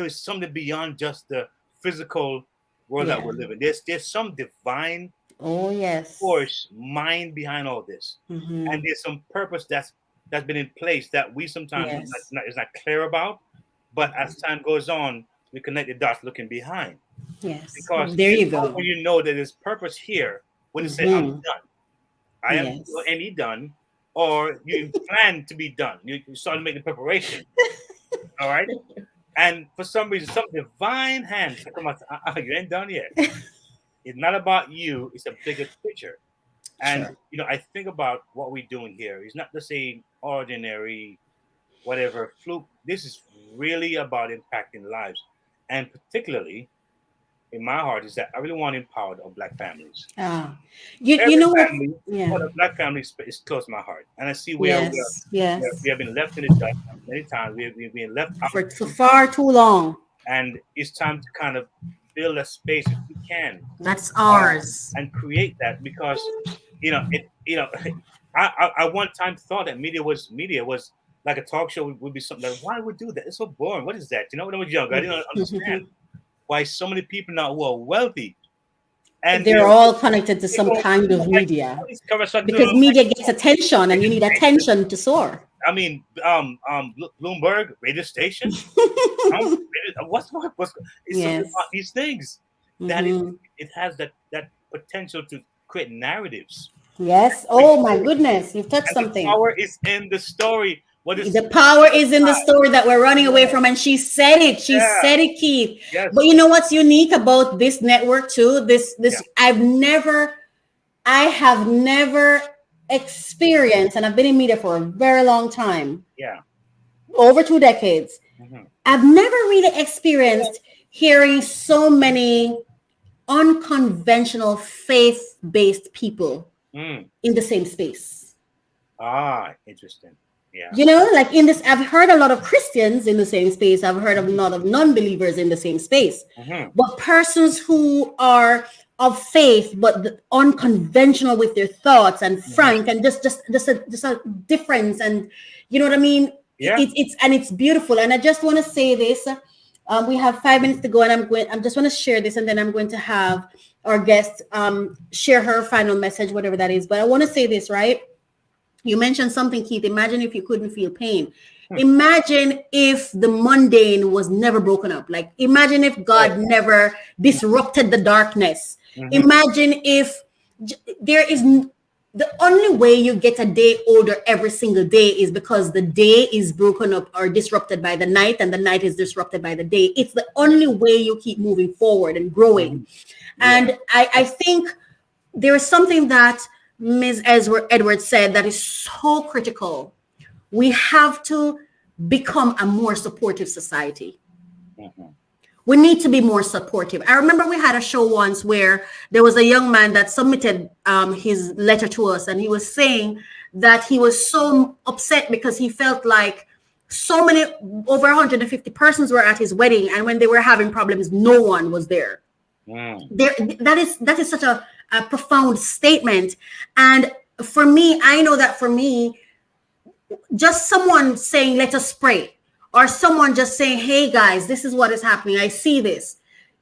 something beyond just the physical world that we're living. There's some divine force, mind behind all this, and there's some purpose that's been in place that we sometimes is not clear about. But as time goes on, we connect the dots looking behind. Yes, because there you go. When you know that there's purpose here, when you say I'm done, I am any done, or you plan to be done. You start to make the preparation. All right. And for some reason, some divine hand come out. You ain't done yet. It's not about you. It's a bigger picture. And I think about what we're doing here. It's not the same ordinary, whatever fluke. This is really about impacting lives, and particularly in my heart is that I really want to empower our Black families. You know what? The Black family is close to my heart, and I see where we have been left in the dust many times. We've been left out for far too long, and it's time to kind of build a space if we can. That's ours, and create that, because I one time thought that media was like a talk show would be something like, why would we do that? It's so boring. What is that? When I was younger, I didn't understand why so many people now who are wealthy And they're all connected to some kind of media, because media like, gets attention, and you need attention to soar. I mean, Bloomberg radio station. What's it's something Yes. about these things that it has that potential to create narratives. Yes. Oh my goodness, you've touched And something. the power is in the story. What is The power is in the story that we're running away from, and she said it. She said it, Keith. Yes. But you know what's unique about this network too? This I have never experienced, and I've been in media for a very long time. Yeah. Over 2 decades. I've never really experienced hearing so many unconventional faith-based people in the same space. Ah, interesting. Yeah. You know, like in this, I've heard a lot of Christians in the same space. I've heard of a lot of non-believers in the same space. But persons who are of faith, but unconventional with their thoughts and frank and just a difference, and you know what I mean? Yeah. It's beautiful. And I just want to say this. We have 5 minutes to go, and I'm just want to share this, and then I'm going to have our guest share her final message, whatever that is. But I want to say this, right? You mentioned something, Keith. Imagine if you couldn't feel pain. Imagine if the mundane was never broken up. Like, imagine if God never disrupted the darkness. Imagine if there is the only way you get a day older every single day is because the day is broken up or disrupted by the night, and the night is disrupted by the day. It's the only way you keep moving forward and growing. And I think there is something that Ms. Edwards said that is so critical. We have to become a more supportive society. We need to be more supportive. I remember we had a show once where there was a young man that submitted his letter to us, and he was saying that he was so upset because he felt like so many, over 150 persons were at his wedding, and when they were having problems, no one was there. That is such a profound statement. And for me, I know that for me, just someone saying, let us pray, or someone just saying, hey guys, this is what is happening, I see this,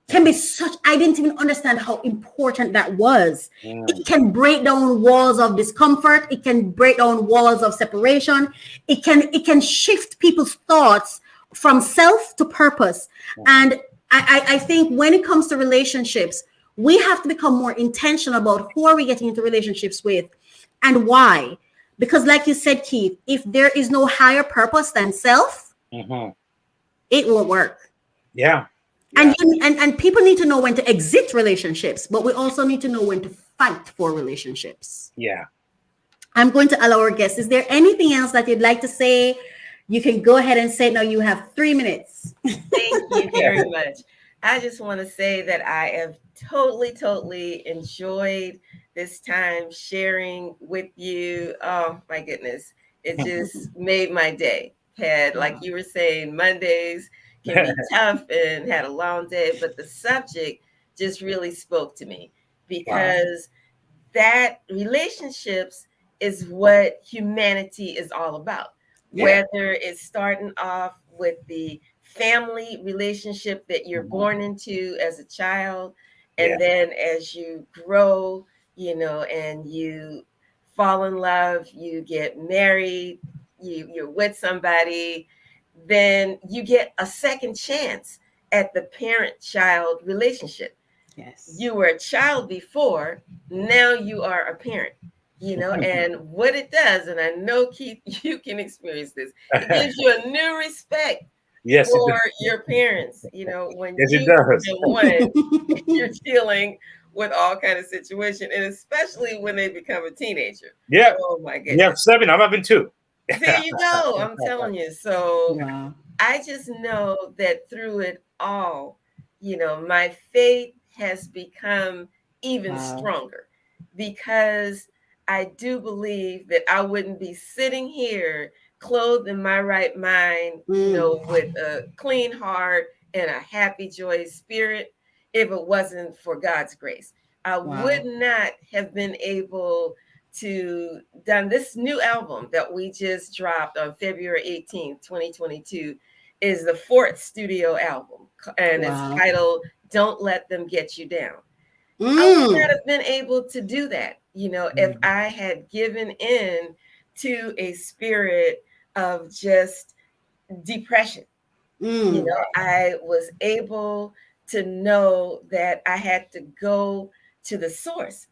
can be such, I didn't even understand how important that was. It can break down walls of discomfort. It can break down walls of separation. It can shift people's thoughts from self to purpose. And I think when it comes to relationships, we have to become more intentional about who are we getting into relationships with and why. Because like you said, Keith, if there is no higher purpose than self, it won't work. Yeah. And people need to know when to exit relationships, but we also need to know when to fight for relationships. Yeah. I'm going to allow our guests. Is there anything else that you'd like to say? You can go ahead and say it now. You have 3 minutes. Thank you very much. I just want to say that I have totally enjoyed this time sharing with you. Oh my goodness. It just made my day. Had, like you were saying, Mondays can be tough and had a long day, but the subject just really spoke to me because that relationships is what humanity is all about. Whether it's starting off with the family relationship that you're born into as a child, and then as you grow, you know, and you fall in love, you get married, you're with somebody, then you get a second chance at the parent-child relationship. Yes. You were a child before, now you are a parent, you know, and what it does, and I know, Keith, you can experience this, it gives you a new respect for your parents, you know, when you're dealing with all kind of situation, and especially when they become a teenager. Yeah. Oh my goodness. Yeah, 7. I'm having 2. There you go. I'm telling you. So I just know that through it all, you know, my faith has become even stronger because I do believe that I wouldn't be sitting here clothed in my right mind, you know, with a clean heart and a happy, joyous spirit if it wasn't for God's grace. I would not have been able to done this new album that we just dropped on February 18th, 2022 is the 4th studio album, and it's titled Don't Let Them Get You Down. I would not Mm. have been able to do that, if I had given in to a spirit of just depression. Mm. I was able to know that I had to go to the source,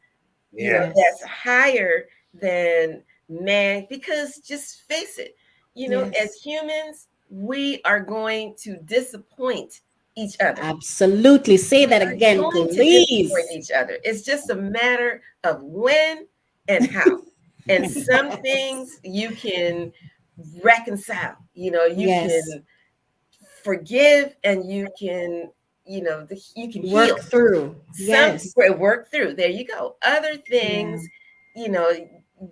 Yes. that's Yes. higher than man. Because just face it, as Yes. humans, we are going to disappoint each other. Absolutely. Say We that are again, going to disappoint please. each other. It's just a matter of when and how. And some things you can reconcile, you Yes. can forgive, and you can, you can Work heal. through. Some Yes. work through. There you go. Other Yeah. things, you know,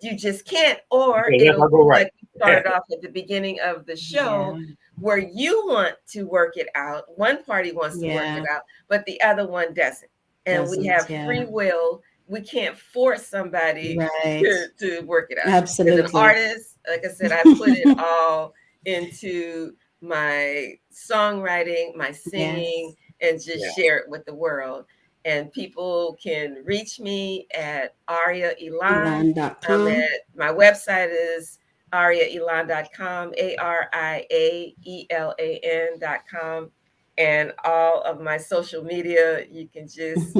you just can't, or Okay, it'll I'll be go right. like you started off at the beginning of the show, Yeah. where you want to work it out. One party wants to work it Yeah. out, but the other one doesn't. And we Doesn't. have Yeah. free will. We can't force somebody Right. to work it out. As an Absolutely. artist, like I said, I put it all into my songwriting, my singing, Yes. and just Yeah. share it with the world. And people can reach me at Aria Elan. I'm Elan.com. at, my website is ariaelan.com, ARIAELAN.com. And all of my social media, you can just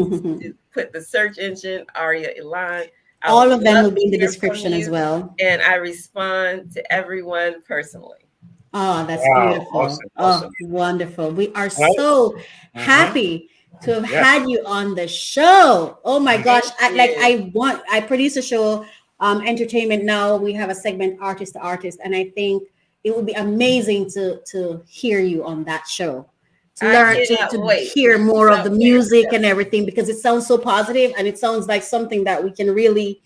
put the search engine Aria Elan. I would All of them love will to be in the hear from description as you, well. and I respond to everyone personally. Oh, that's Wow. beautiful. Awesome. Oh, Awesome. wonderful. We are All right. so Mm-hmm. happy to have Yeah. had you on the show. Oh my gosh. Thank you. I produce a show, entertainment now. We have a segment artist to artist, and I think it would be amazing to hear you on that show. To I learn cannot to wait. hear more of the Somewhere. music and everything because it sounds so positive and it sounds like something that we can really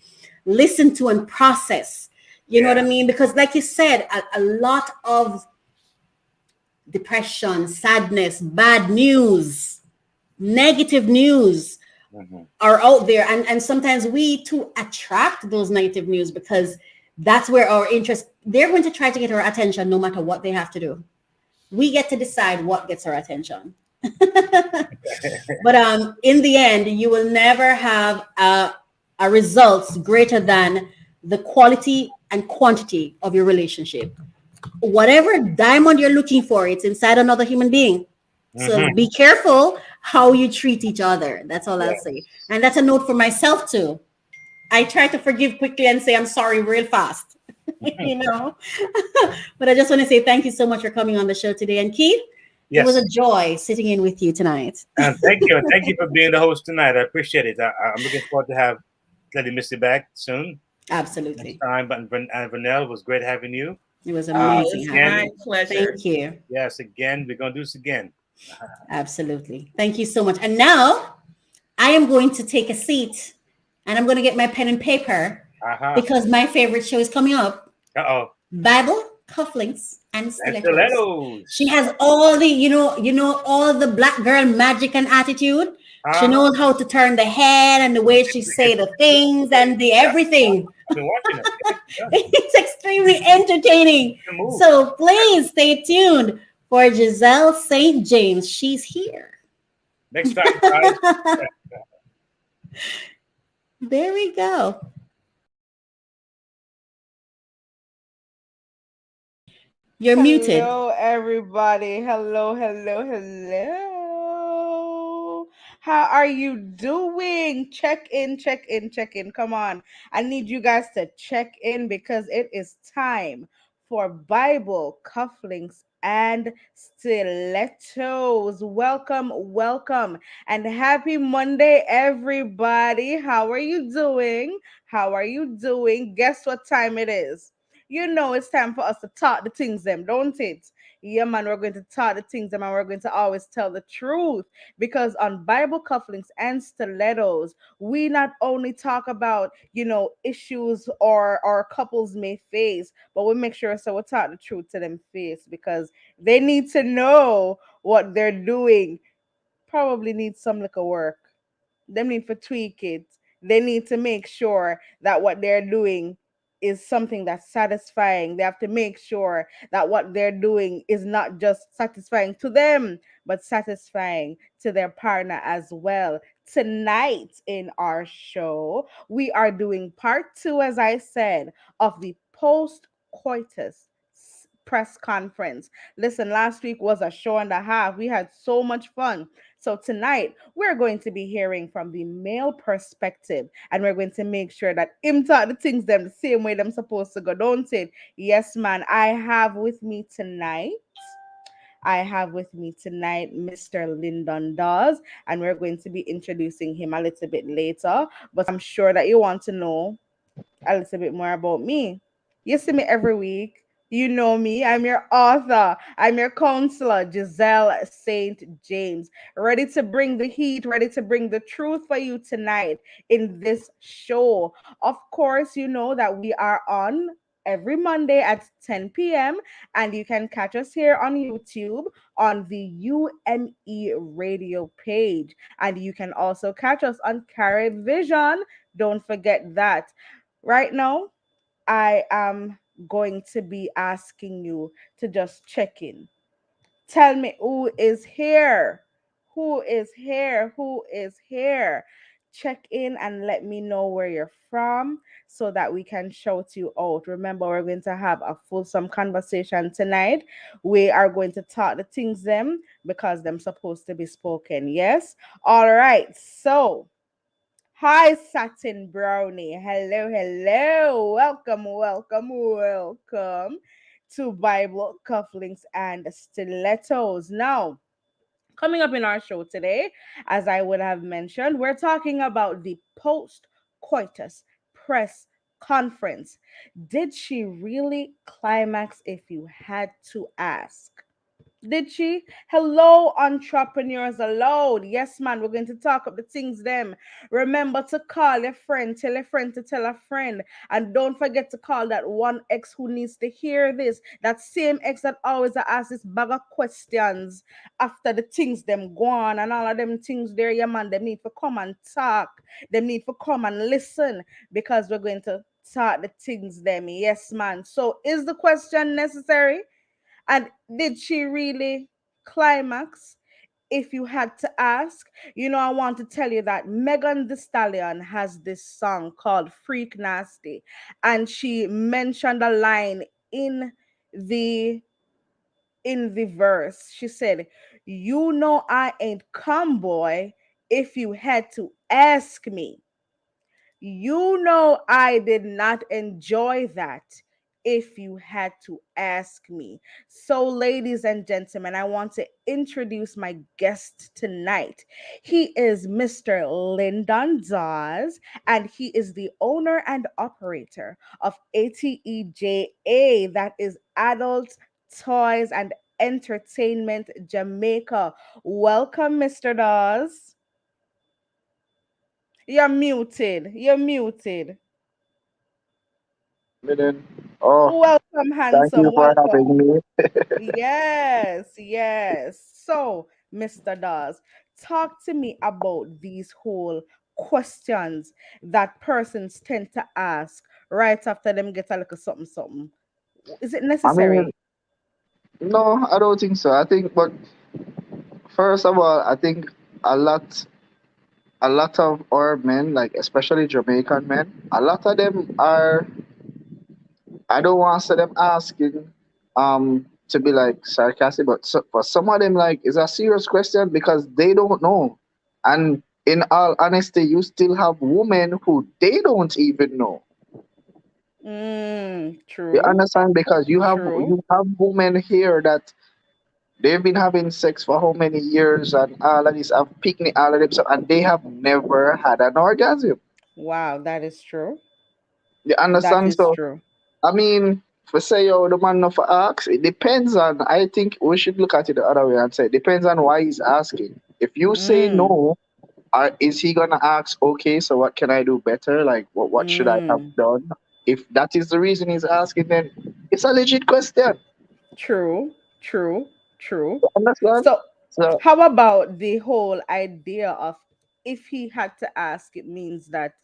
listen to and process. You know what I Yeah. mean? Because, like you said, a lot of depression, sadness, bad news, negative news Mm-hmm. are out there. And sometimes we too attract those negative news because that's where our interest, they're going to try to get our attention no matter what they have to do. We get to decide what gets our attention. But in the end, you will never have a results greater than the quality and quantity of your relationship. Whatever diamond you're looking for, it's inside another human being. So Mm-hmm. be careful how you treat each other. That's all I'll Yeah. say. And that's a note for myself too. I try to forgive quickly and say I'm sorry real fast. you know. But I just want to say thank you so much for coming on the show today. And Keith, it was Yes. a joy sitting in with you tonight. And thank you. And thank you for being the host tonight. I appreciate it. I'm looking forward to have Lady Missy back soon. Next Absolutely. time. But and Vanell, it was great having you. It was Oh, amazing it's having my Again, you. pleasure. Thank you. yes, again, we're gonna do this again. Absolutely. Thank you so much. And now I am going to take a seat and I'm going to get my pen and paper Uh-huh. because my favorite show is coming up. Uh-oh. Bible, cufflinks, and And stilettos. stilettos. She has all the, all the black girl magic and attitude. She Uh-huh. knows how to turn the head and the way she say the things and the Yeah, everything. I've been watching it. Yeah, It's extremely entertaining. good move. So please stay tuned for Giselle St. James. She's here. Next time, guys. There we go. You're muted. Hello, everybody. Hello. How are you doing? Check in, check in, check in. Come on. I need you guys to check in because it is time for Bible cufflinks and stilettos. Welcome, and happy Monday, everybody. How are you doing? How are you doing? Guess what time it is? You know it's time for us to talk the things them, don't it? Yeah, man, we're going to talk the things them and we're going to always tell the truth because on Bible cufflinks and stilettos, we not only talk about, issues or couples may face, but we make sure so we talk the truth to them face because they need to know what they're doing. Probably need some little work. Them need to tweak it. They need to make sure that what they're doing is something that's satisfying. They have to make sure that what they're doing is not just satisfying to them, but satisfying to their partner as well. Tonight in our show, we are doing part 2, as I said, of the post coitus press conference. Listen, last week was a show and a half. We had so much fun. So tonight we're going to be hearing from the male perspective, and we're going to make sure that him talk the things them the same way them supposed to go, don't it? Yes, man. I have with me tonight Mr. Lyndon Dawes, and we're going to be introducing him a little bit later. But I'm sure that you want to know a little bit more about me. You see me every week. You know me. I'm your author. I'm your counselor, Giselle St. James. Ready to bring the heat, ready to bring the truth for you tonight in this show. Of course, you know that we are on every Monday at 10 p.m. and you can catch us here on YouTube on the UME radio page. And you can also catch us on Carib Vision. Don't forget that. Right now, I am going to be asking you to just check in. Tell me who is here. Who is here? Who is here? Check in and let me know where you're from so that we can shout you out. Remember, we're going to have a fulsome conversation tonight. We are going to talk the things them because them supposed to be spoken. Yes? All right. So, hi, Satin Brownie. Hello, hello. Welcome, welcome, welcome to Bible Cufflinks and Stilettos. Now, coming up in our show today, as I would have mentioned, we're talking about the post coitus press conference. Did she really climax, if you had to ask? Did she? Hello, entrepreneurs alone. Yes, man, we're going to talk up the things them. Remember to call your friend, tell a friend to tell a friend. And don't forget to call that one ex who needs to hear this. That same ex that always asks this bag of questions after the things them go on and all of them things there, yeah, man. They need to come and talk. They need to come and listen because we're going to talk the things them. Yes, man. So is the question necessary? And did she really climax? If you had to ask, you know, I want to tell you that Megan Thee Stallion has this song called Freak Nasty, and she mentioned a line the in the verse. She said, "You know I ain't come, boy, if you had to ask me. You know, I did not enjoy that if you had to ask me." So, ladies and gentlemen, I want to introduce my guest tonight. He is Mr. Lyndon Dawes, and he is the owner and operator of ATEJA, that is Adult Toys and Entertainment Jamaica. Welcome, Mr. Dawes. You're muted. You're muted. Million. Oh, Welcome, thank handsome. you for having Welcome. me. Yes, yes. So, Mr. Dawes, talk to me about these whole questions that persons tend to ask right after them get a little something, something. Is it I mean, necessary? no, I don't think so. I think, but first of all, I think a lot, a lot of our men, like especially Jamaican men, a lot of them are. I don't want to say them asking, to be like sarcastic, but for some of them, like, it's a serious question because they don't know, and in all honesty, you still have women who they don't even know. You True, understand? Because true. you have women here that they've been having sex for how many years and all of this, have picnic, all of them stuff, and they have never had an orgasm. Wow, that is true. You That understand? is So, true. I mean, for say, oh, the man not for ask, it depends on, I think we should look at it the other way and say, it depends on why he's asking. If you say Mm, no, is he going to ask, okay, so what can I do better? Like, what should I have mm. done? If that is the reason he's asking, then it's a legit question. True, true, true. You understand? So, So, how about the whole idea of if he had to ask, it means that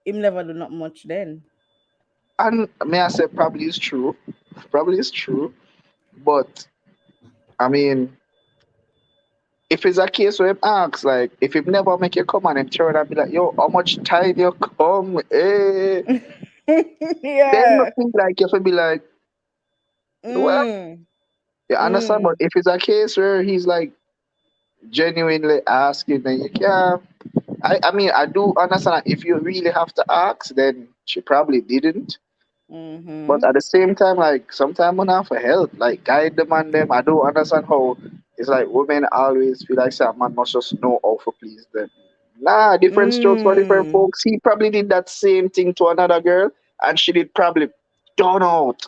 him never do not much then. and may I say, probably it's true. Probably it's true. But I mean, if it's a case where him asks, like, if him never make you come and him turn and be like, yo, how much time you come? Then you Yeah. think like you have to be like, well, Mm. you understand? But Mm. if it's a case where he's like genuinely asking, then you can't. I mean, I do understand that if you really have to ask, then she probably didn't. But Mm-hmm. at the same time, like sometimes when I for help, like guide them and them, I don't understand how it's like women always feel like some man must just know how to please them. Nah, different strokes for different Mm. folks. He probably did that same thing to another girl, and she did probably done out.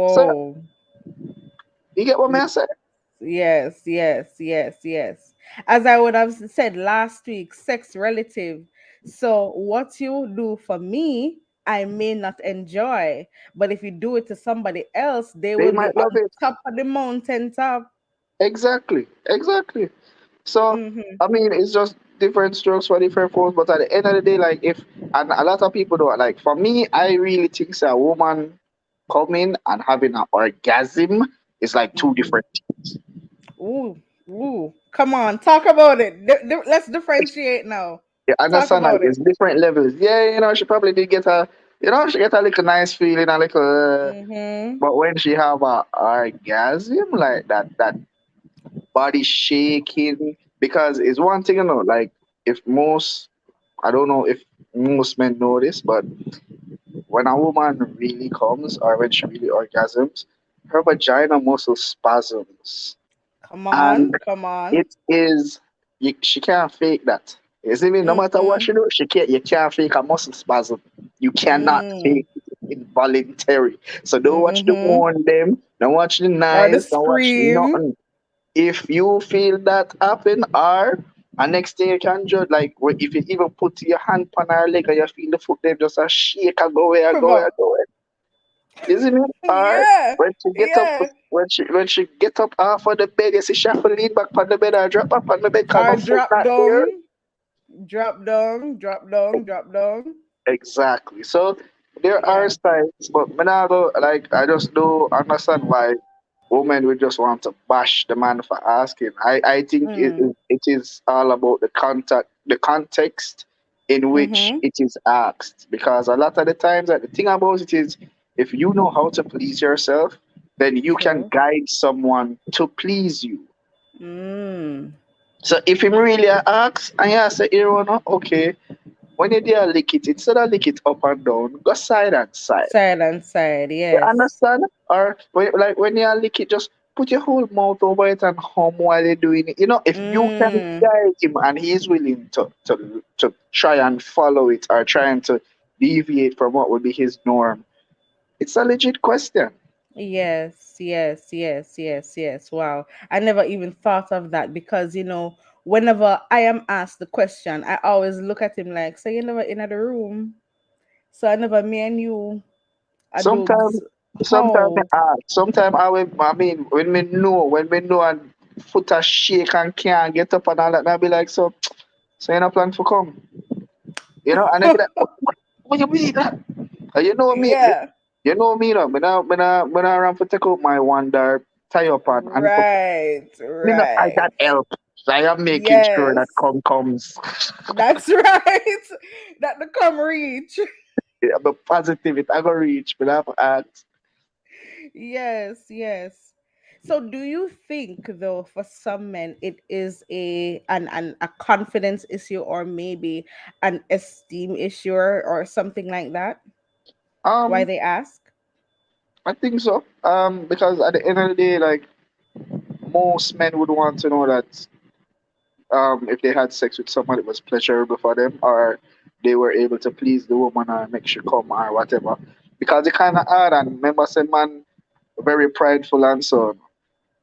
So Whoa. you get what me I say? Yes, yes, yes, yes. As I would have said last week, sex relative. So what you do for me, I may not enjoy. But if you do it to somebody else, they They will be might love on it. top of the mountain top. Exactly, exactly. So Mm-hmm. I mean, it's just different strokes for different folks. But at the end of the day, like if and a lot of people don't like. For me, I really think so, a woman coming and having an orgasm is like two Mm-hmm. different things. Ooh, ooh. Come on, talk about it. Let's differentiate now. You Talk understand? Like about it. it's different levels. Yeah, she probably did get a, she get a little nice feeling, a little. Mm-hmm. But when she have a orgasm like that body shaking, because it's one thing, like if most, I don't know if most men know this, but when a woman really comes or when she really orgasms, her vagina muscle spasms. Come And on, come on. it is, she can't fake that. You see me? No matter what Mm-mm. she do, you can't fake a muscle spasm. You cannot Mm. fake it. It's involuntary. So don't watch the Mm-hmm. one them, don't watch the Or the nice, don't watch scream. nothing. If you feel that happen, or and next thing you can judge, like if you even put your hand on her leg and you feel the foot them just a shake and go away and go away Quiver. and go away. Isn't it? Or Yeah. when she get up Yeah. when she get up off of the bed, you see she have to lean back on the bed or drop up on the bed because Or her foot drop not there. down. Drop down. Drop down. Drop down. Exactly. So there are Yeah. signs, but me nah go, like I just don't understand why women would just want to bash the man for asking. I think Mm. it is all about the context in which Mm-hmm. it is asked. Because a lot of the times, like, the thing about it is, if you know how to please yourself, then you can True. guide someone to please you. Mm. So if him really asks, and you say, here, okay, when you do a lick it, instead of lick it up and down, go side and side. Side and side. You Yes. understand? Or when you lick it, just put your whole mouth over it and hum while you're doing it. If you can Mm. guide him and he's willing to try and follow it or trying to deviate from what would be his norm, it's a legit question. Yes, yes, yes, yes, yes. Wow. I never even thought of that because, whenever I am asked the question, I always look at him like, so you never in the room. So I never me and you are Sometimes, dubs. How? sometimes I mean, when we know and foot a shake and can't get up and all that, I be like, so you no plan for come, and I be like, what you mean that? You know me, Yeah. me not run for take out my wonder, tie up and put Right, me not I right. got help. So I am making sure that Yes. comes. That's right. That the come reach. Yeah, but positive it I go reach, but I have to ask. Yes, yes. So do you think though for some men it is a confidence issue or maybe an esteem issue or something like that? Why Um, they ask? I think so. Because at the end of the day, like most men would want to know that if they had sex with someone, it was pleasurable for them, or they were able to please the woman or make she come or whatever. Because it kind of hard, and remember, say man very prideful and so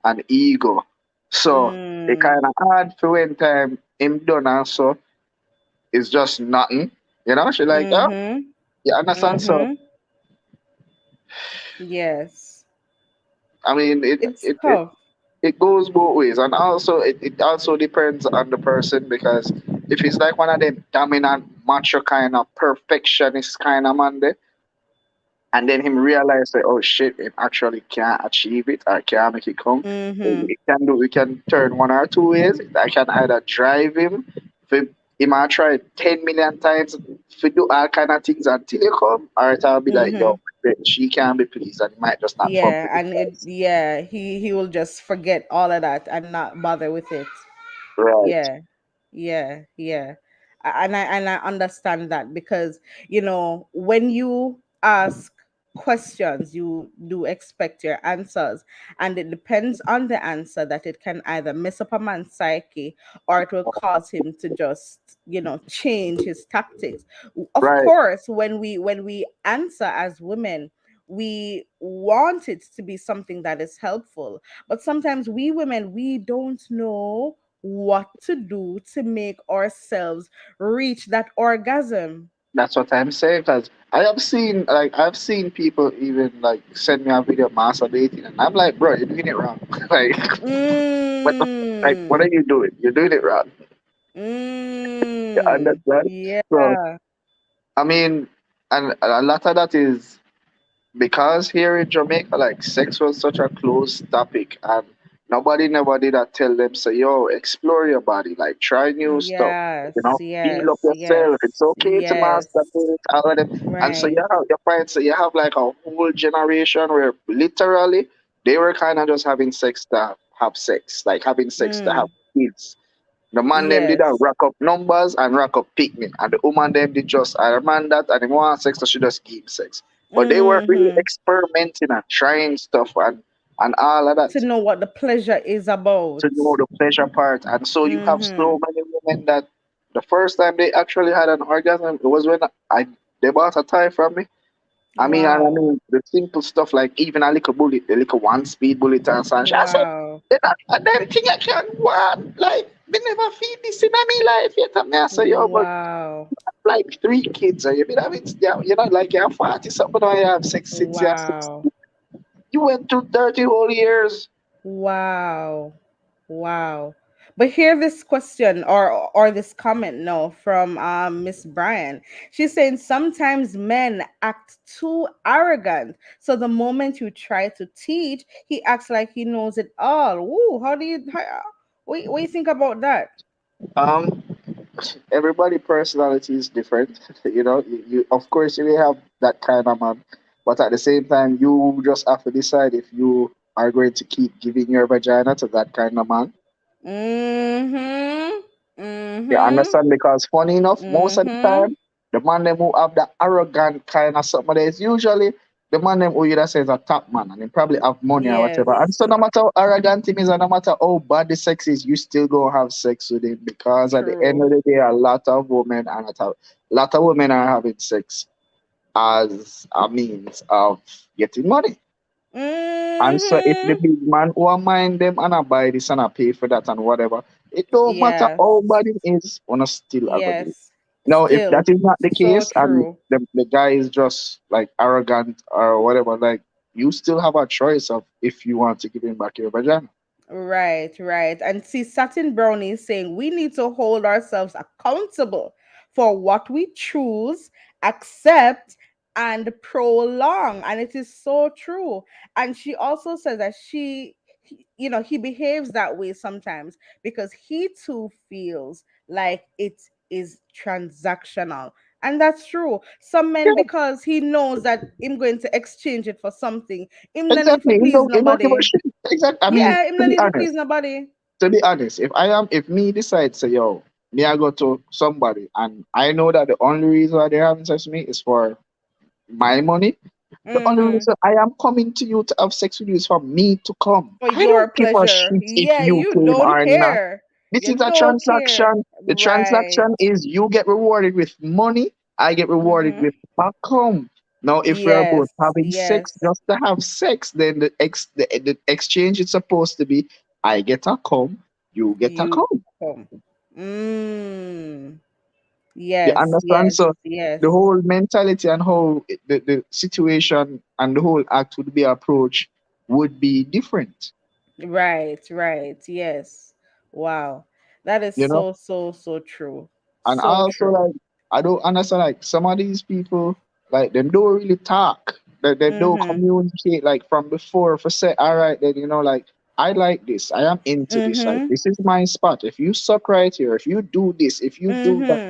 and ego. So it Mm. kind of hard for when time him done and so it's just nothing. She like, oh, Mhm. you understand? So Mhm. Yes. I mean, It's tough. it goes both ways, and also it also depends on the person because if it's like one of them dominant macho kind of perfectionist kind of man, there, and then him realize that, oh shit, it actually can't achieve it or can't make it come. We can turn one or two ways. I can either drive him, for he might try 10 million times to do all kind of things until he come, or it'll be like, yo, she can't be pleased, and he might just not come Yeah, to the and place. he will just forget all of that and not bother with it. Right. Yeah, yeah. And I understand that because when you ask questions, you do expect your answers, and it depends on the answer that it can either mess up a man's psyche or it will cause him to just change his tactics. Of Right. course, when we answer as women, we want it to be something that is helpful, but sometimes we women, we don't know what to do to make ourselves reach that orgasm. That's what I'm saying. Because I've seen people even like send me a video masturbating, and I'm like, bro, you're doing it wrong. Like, what, what are Mm, you doing? You're doing it wrong. You understand? So yeah. I mean, and a lot of that is because here in Jamaica, like sex was such a closed topic, and nobody never did that tell them, say, yo, explore your body, like try new stuff, Yes, feel up yes, yourself. yes, It's okay to yes. masturbate, all of them. And so Right. you find, so you have like a whole generation where literally they were kind of just having sex to have sex, like having sex to have Mm, kids. The man them did that yes. rack up numbers and rack up picnic, and the woman them did just I man that and he want sex, so she just give sex. But they were really Mm-hmm. experimenting and trying stuff and all of To that know what the pleasure is about. to know the pleasure part. And so you have Mm-hmm. so many women that the first time they actually had an orgasm, it was when I they bought a tie from me. I Wow. mean the simple stuff like even a little bullet, a little one speed bullet and such. I said, Wow. "Then a damn thing I can want. Like, me never feel this in my life yet." And I say, yo, but Wow. like three kids, and you been having, you're not like you're 40 something, or you have sex since you're 60. Wow. You went through 30 whole years. Wow. Wow. But hear this question or this comment now from Miss Bryan. She's saying sometimes men act too arrogant. So the moment you try to teach, he acts like he knows it all. Ooh, what do you think about that? Um, Everybody personality is different. You of course you may have that kind of man, but at the same time you just have to decide if you are going to keep giving your vagina to that kind of man. Mm-hmm. You Mm-hmm. understand? Because funny enough, most of the Mm-hmm. time, the man them who have that arrogant kind of something there is usually the man them who you just say is a top man and he probably have money or whatever. And Yes. so no matter how arrogant him is and no matter how bad the sex is, you still go have sex with him because at the end True. of the day, a lot of women and a lot of women are having sex as a means of getting money. And so if the Mm-hmm. big man who mind them and I buy this and I pay for that and whatever, it don't matter Yes. how bad it is, wanna still a good do. Yes. Now if that Still. is not the So case and true. the guy is just like arrogant or whatever, like you still have a choice of if you want to give him back your vagina. Right, right. And see, Satin Brownie is saying we need to hold ourselves accountable for what we choose, accept, and prolong. And it is so true. And she also says that he behaves that way sometimes because he too feels like it is transactional. And that's true. Some men, Yeah, because he knows that I'm going to exchange it for something, him no need for exactly. please You don't give a nobody. shit. Exactly. I mean, Yeah, him to no be need to honest, please nobody. if me decide say yo, me I go to somebody and I know that the only reason why they're having sex with me is for my money. The only Mm-hmm. reason I am coming to you to have sex with you is for me to come. For I your don't give a pleasure. shit if Yeah, you you came don't or not. care. This You is a don't care. transaction. The Right. transaction is you get rewarded with money, I get rewarded Mm-hmm. with back home. Now, if we're both Yes, having sex yes. just to have sex, then the exchange is supposed to be I get a come, you get a You come. come. Mm. You Yes, understand? yes, So yes. the whole mentality and how the situation and the whole act would be approached would be different, Right, right. Yes. Wow. That is you know? so, so, so true. And So also true. like I don't understand like some of these people like them don't really talk. They don't communicate like from before for say, all right, then like I like this, I am into this, like this is my spot. If you suck right here, if you do this, if you do that,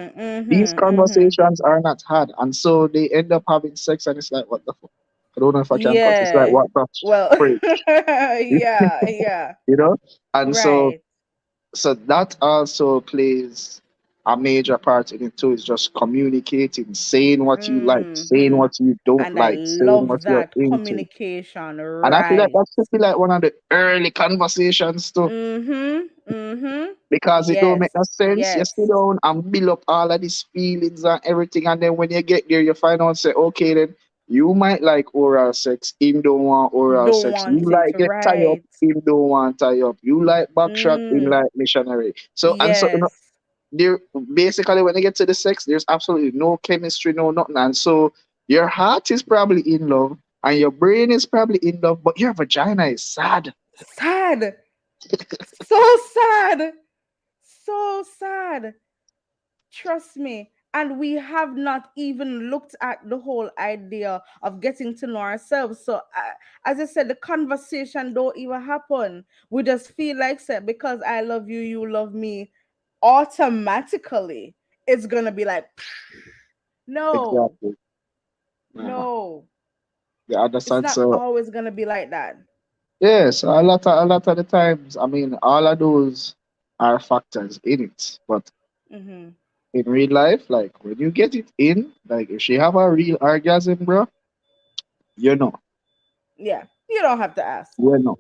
these conversations are not had, and so they end up having sex, and it's like, what the fuck? I don't know if I can cut. It's like, Yeah. what the Well, freak, yeah, yeah. you know? And so Right. that also plays a major part in it too. Is just communicating, saying what you like, saying Mm-hmm. what you don't And I like, saying what love you're that into. communication, And I feel like right? that should be like one of the early conversations too, Mm-hmm. Mm-hmm. because it don't Yes. make no sense. You Yes. sit down and build up all of these feelings and everything, and then when you get there, you find out say, okay, then you might like oral sex, him don't want oral Don't sex. You want it, like get tie up, right? him don't want tie up. You like backshot, him Mm. like missionary. So and so, Yes. there basically when you get to the sex, there's absolutely no chemistry, no nothing, and so your heart is probably in love and your brain is probably in love, but your vagina is sad. Sad. So sad. So sad. Trust me. And we have not even looked at the whole idea of getting to know ourselves. So, as I said, the conversation don't even happen. We just feel like, say, because I love you, you love me, automatically, it's going to be like, no, Exactly. Uh, no. the other It's side. not So always going to be like that. yes, a lot of the times, I mean, all of those are factors in it. But Mm-hmm. in real life, like when you get it in, like if she have a real orgasm, bro, you know, Yeah. You don't have to ask. you know,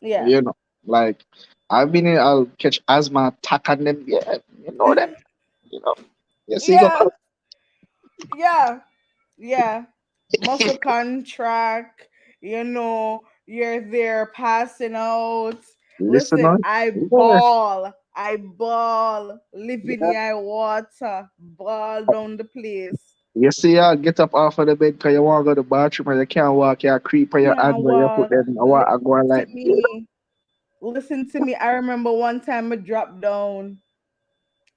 Yeah. you know. Like I'll catch asthma attack on them. Yeah, you know them. You know. You see, go. Yeah. Yeah. Yeah. Muscle contract, you're there passing out. Listen Listen, on. Yeah, I ball, living yeah. your water, ball down the place. You see, I get up off of the bed because you want to go to the bathroom and you can't walk. You creep on your Can't hand where you put walk. them. I go on To like, me. Listen to me. I remember one time I dropped down.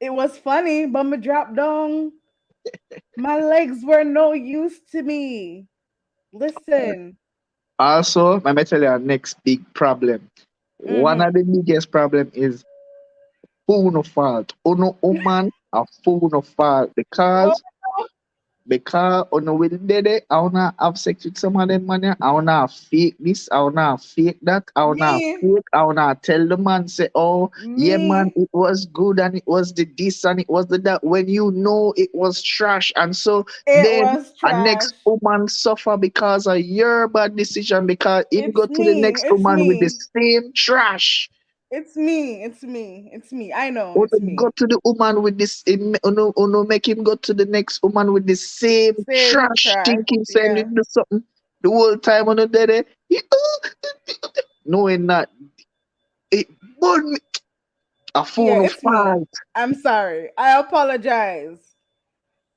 It was funny, but I dropped down. My legs were no use to me. Listen. also, let me tell you our next big problem. One Mm-hmm. of the biggest problem is phone fault. Uno woman a phone fault because on the wedding day, I wanna have sex with some of them man. Yeah. I wanna fake this, I wanna fake that, Me, I wanna tell the man say, oh yeah man, me, it was good and it was the this and it was the that when you know it was trash. And so it then was a next trash. woman suffer because of your bad decision because him go It's to the me, next it's woman with the me, same trash. it's me, it's me, it's me. I know, Or it's go me. to the woman with this, no, make him go to the next woman with the same Same trash, trash. thinking saying Yeah. him do something the whole time on the day. Knowing that it burn me a Yeah, phone of it's me. fight. I'm sorry. I apologize.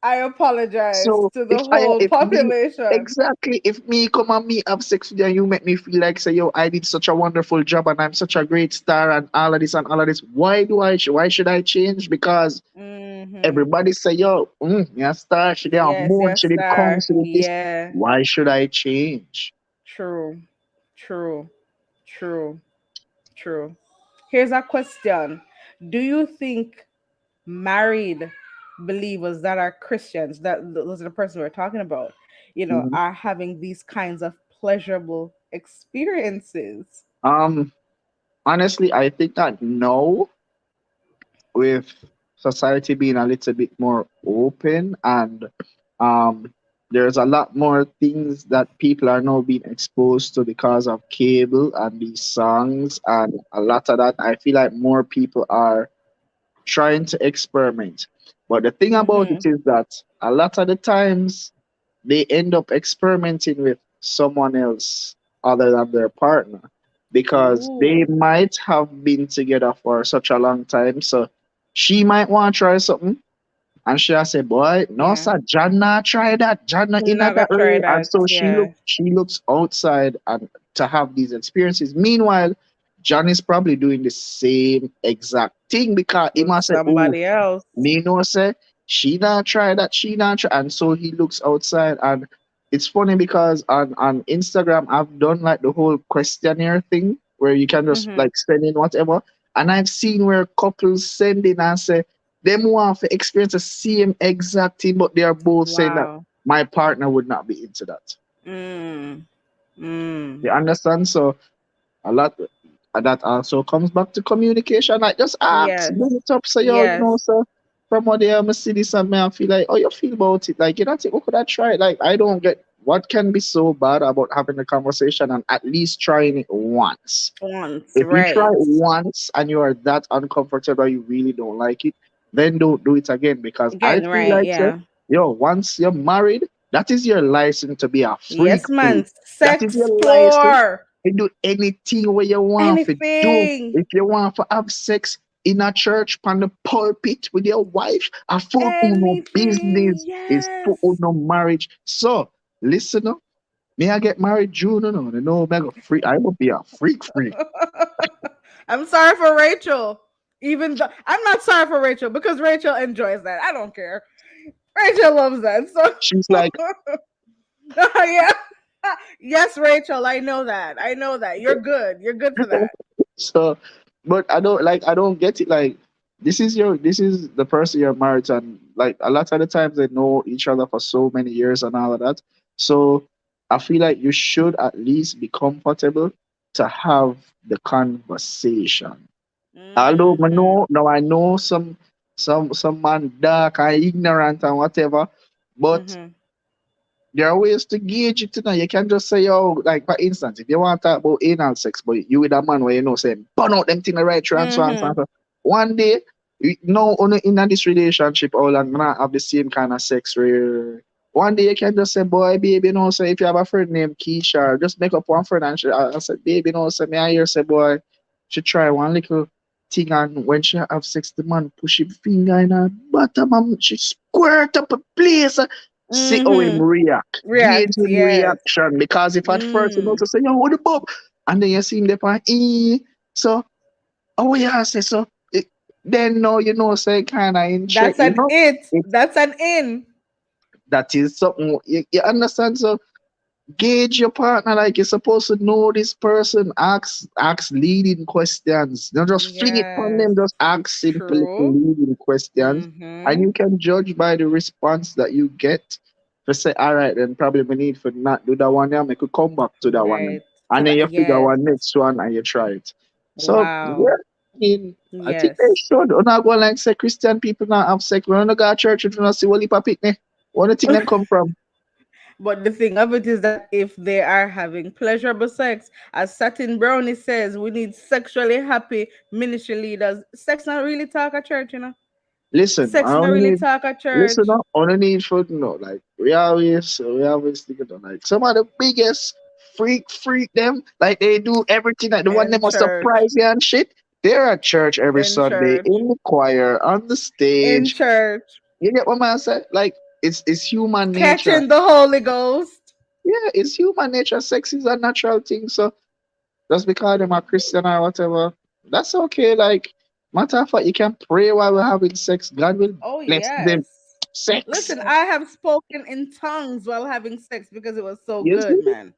I apologize So to the whole if me population. exactly if me come and me have sex with you and you make me feel like say yo I did such a wonderful job and I'm such a great star and all of this, why should I change? Because Mm-hmm. everybody say, yo, yeah, star, she did a Yes, moon, yes, she did come, sir. she did this. Yeah. Why should I change? True. True. True. True. Here's a question. Do you think married believers that are Christians, that those are the person we're talking about, Mhm. are having these kinds of pleasurable experiences? Um, Honestly, I think that no, with society being a little bit more open and um, there's a lot more things that people are now being exposed to because of cable and these songs and a lot of that. I feel like more people are trying to experiment. But the thing about it Mm-hmm. is that a lot of the times they end up experimenting with someone else other than their partner because they Ooh, might have been together for such a long time. So she might want to try something. And she has said, boy, no, yeah. sir, John not try that. John not I'm in not that gonna try way. And that. so Yeah. she looks outside and to have these experiences. Meanwhile, John is probably doing the same exact thing because he With must say, oh, somebody else. me know say she not try that, she not try. And so he looks outside and it's funny because on Instagram I've done like the whole questionnaire thing where you can just Mm-hmm. like send in whatever, and I've seen where couples send in and say them want to experience the same exact thing, but they are both saying that Wow. my partner would not be into that. Mm. Mm. You understand? So a lot that also comes back to communication. Like just ask, Yes. bring it up. So yo, you know, Yes. so from what they am see this and me, I feel like, oh, you feel about it. Like, you know, think, what could I try? Like, I don't get what can be so bad about having a conversation and at least trying it once. Once, If you try right. it once and you are that uncomfortable, you really don't like it, then don't do it again. Because I Again, feel right, like, say, yeah. yo, once you're married, that is your license to be a freak Yes, freak. man. That is your license Explore to do anything where you want to do. anything. If you want to have sex in a church on the pulpit with your wife, a full no Anything. business is Yes. full no marriage. So listen up. May I get married June? No, mega freak. I will be a freak freak. I'm sorry for Rachel. Even though I'm not sorry for Rachel because Rachel enjoys that. I don't care. Rachel loves that. So She's like, yeah. Yes, Rachel, I know that. I know that. You're good. You're good for that. so, but I don't get it. Like, this is the person you're married to, and like a lot of the times they know each other for so many years and all of that. So I feel like you should at least be comfortable to have the conversation. Although I Mm-hmm. know now I know some man dark and ignorant and whatever, but Mm-hmm. there are ways to gauge it. You know, you can just say, yo, like for instance, if you want to talk about anal sex, but you with a man where you know say, burn out them thing right through and so on and so on. Mm-hmm. One day, you know, only in this relationship, all and not have the same kind of sex where one day you can just say, boy, baby, you know, say if you have a friend named Keisha, just make up one friend and I said, baby, you know, say me I hear say, boy, she try one little thing and when she have sex, the man push his finger in her bottom and she squirt up a place. See how him Mm-hmm. react. Gauge React, him yes. reaction. Because if at first you know Mm. to say, yo, what the bob? And then you see him there on so oh yeah, say so then no, you know, say kinda in check, That's you an know. it. It That's an in. that is something you understand. So gauge your partner like you're supposed to know this person. Ask leading questions. Don't just fling it on Yes. them, just ask simple little True. leading questions. And Mm-hmm. you can judge by the response that you get. To say, all right, then probably we need for not do that one, yeah, I could come back to that one. Right. To And then that, you figure yes. one next one and you try it. So Wow. yeah, I mean, I think they Yes. should. I'm not going like say Christian people not have sex. We're not go to church if you not see what heap of picnic. Where the thing them come from? But the thing of it is that if they are having pleasurable sex, as Satin Brownie says, we need sexually happy ministry leaders. Sex not really talk at church, you know. Listen, I Sex not only really need talk at listen church. up, only need food, no. Like we always think of them. Like some of the biggest freak them, like they do everything like the one In that must church. surprise you and shit. They're at church every In Sunday, church. in the choir, on the In stage. church. You get what man said? Like it's human nature. Catching the Holy Ghost. Yeah, it's human nature. Sex is a natural thing. So just because I'm a Christian or whatever, that's okay. Like, matter of fact, you can pray while we're having sex. God will Oh, bless them. yes. Sex. Listen, I have spoken in tongues while having sex because it was so You see? good, man.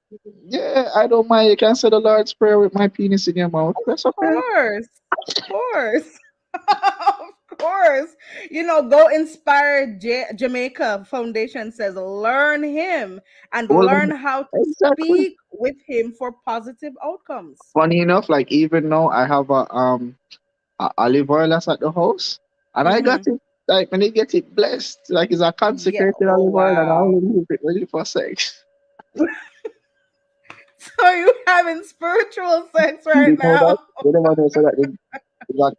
Yeah, I don't mind. You can say the Lord's Prayer with my penis in your mouth. Of That's okay. course. Of course. Of course. You know, Go Inspire Jamaica Foundation says learn him and Well, learn how to exactly. speak with him for positive outcomes. Funny enough, like even now I have a olive oil that's at the house, and I got Mm-hmm. it. Like when they get it blessed, like it's a Yeah. consecrated Oh, olive oil, and I wow. only use it really for sex. So you having spiritual sex right You know that? now? You never know so that they got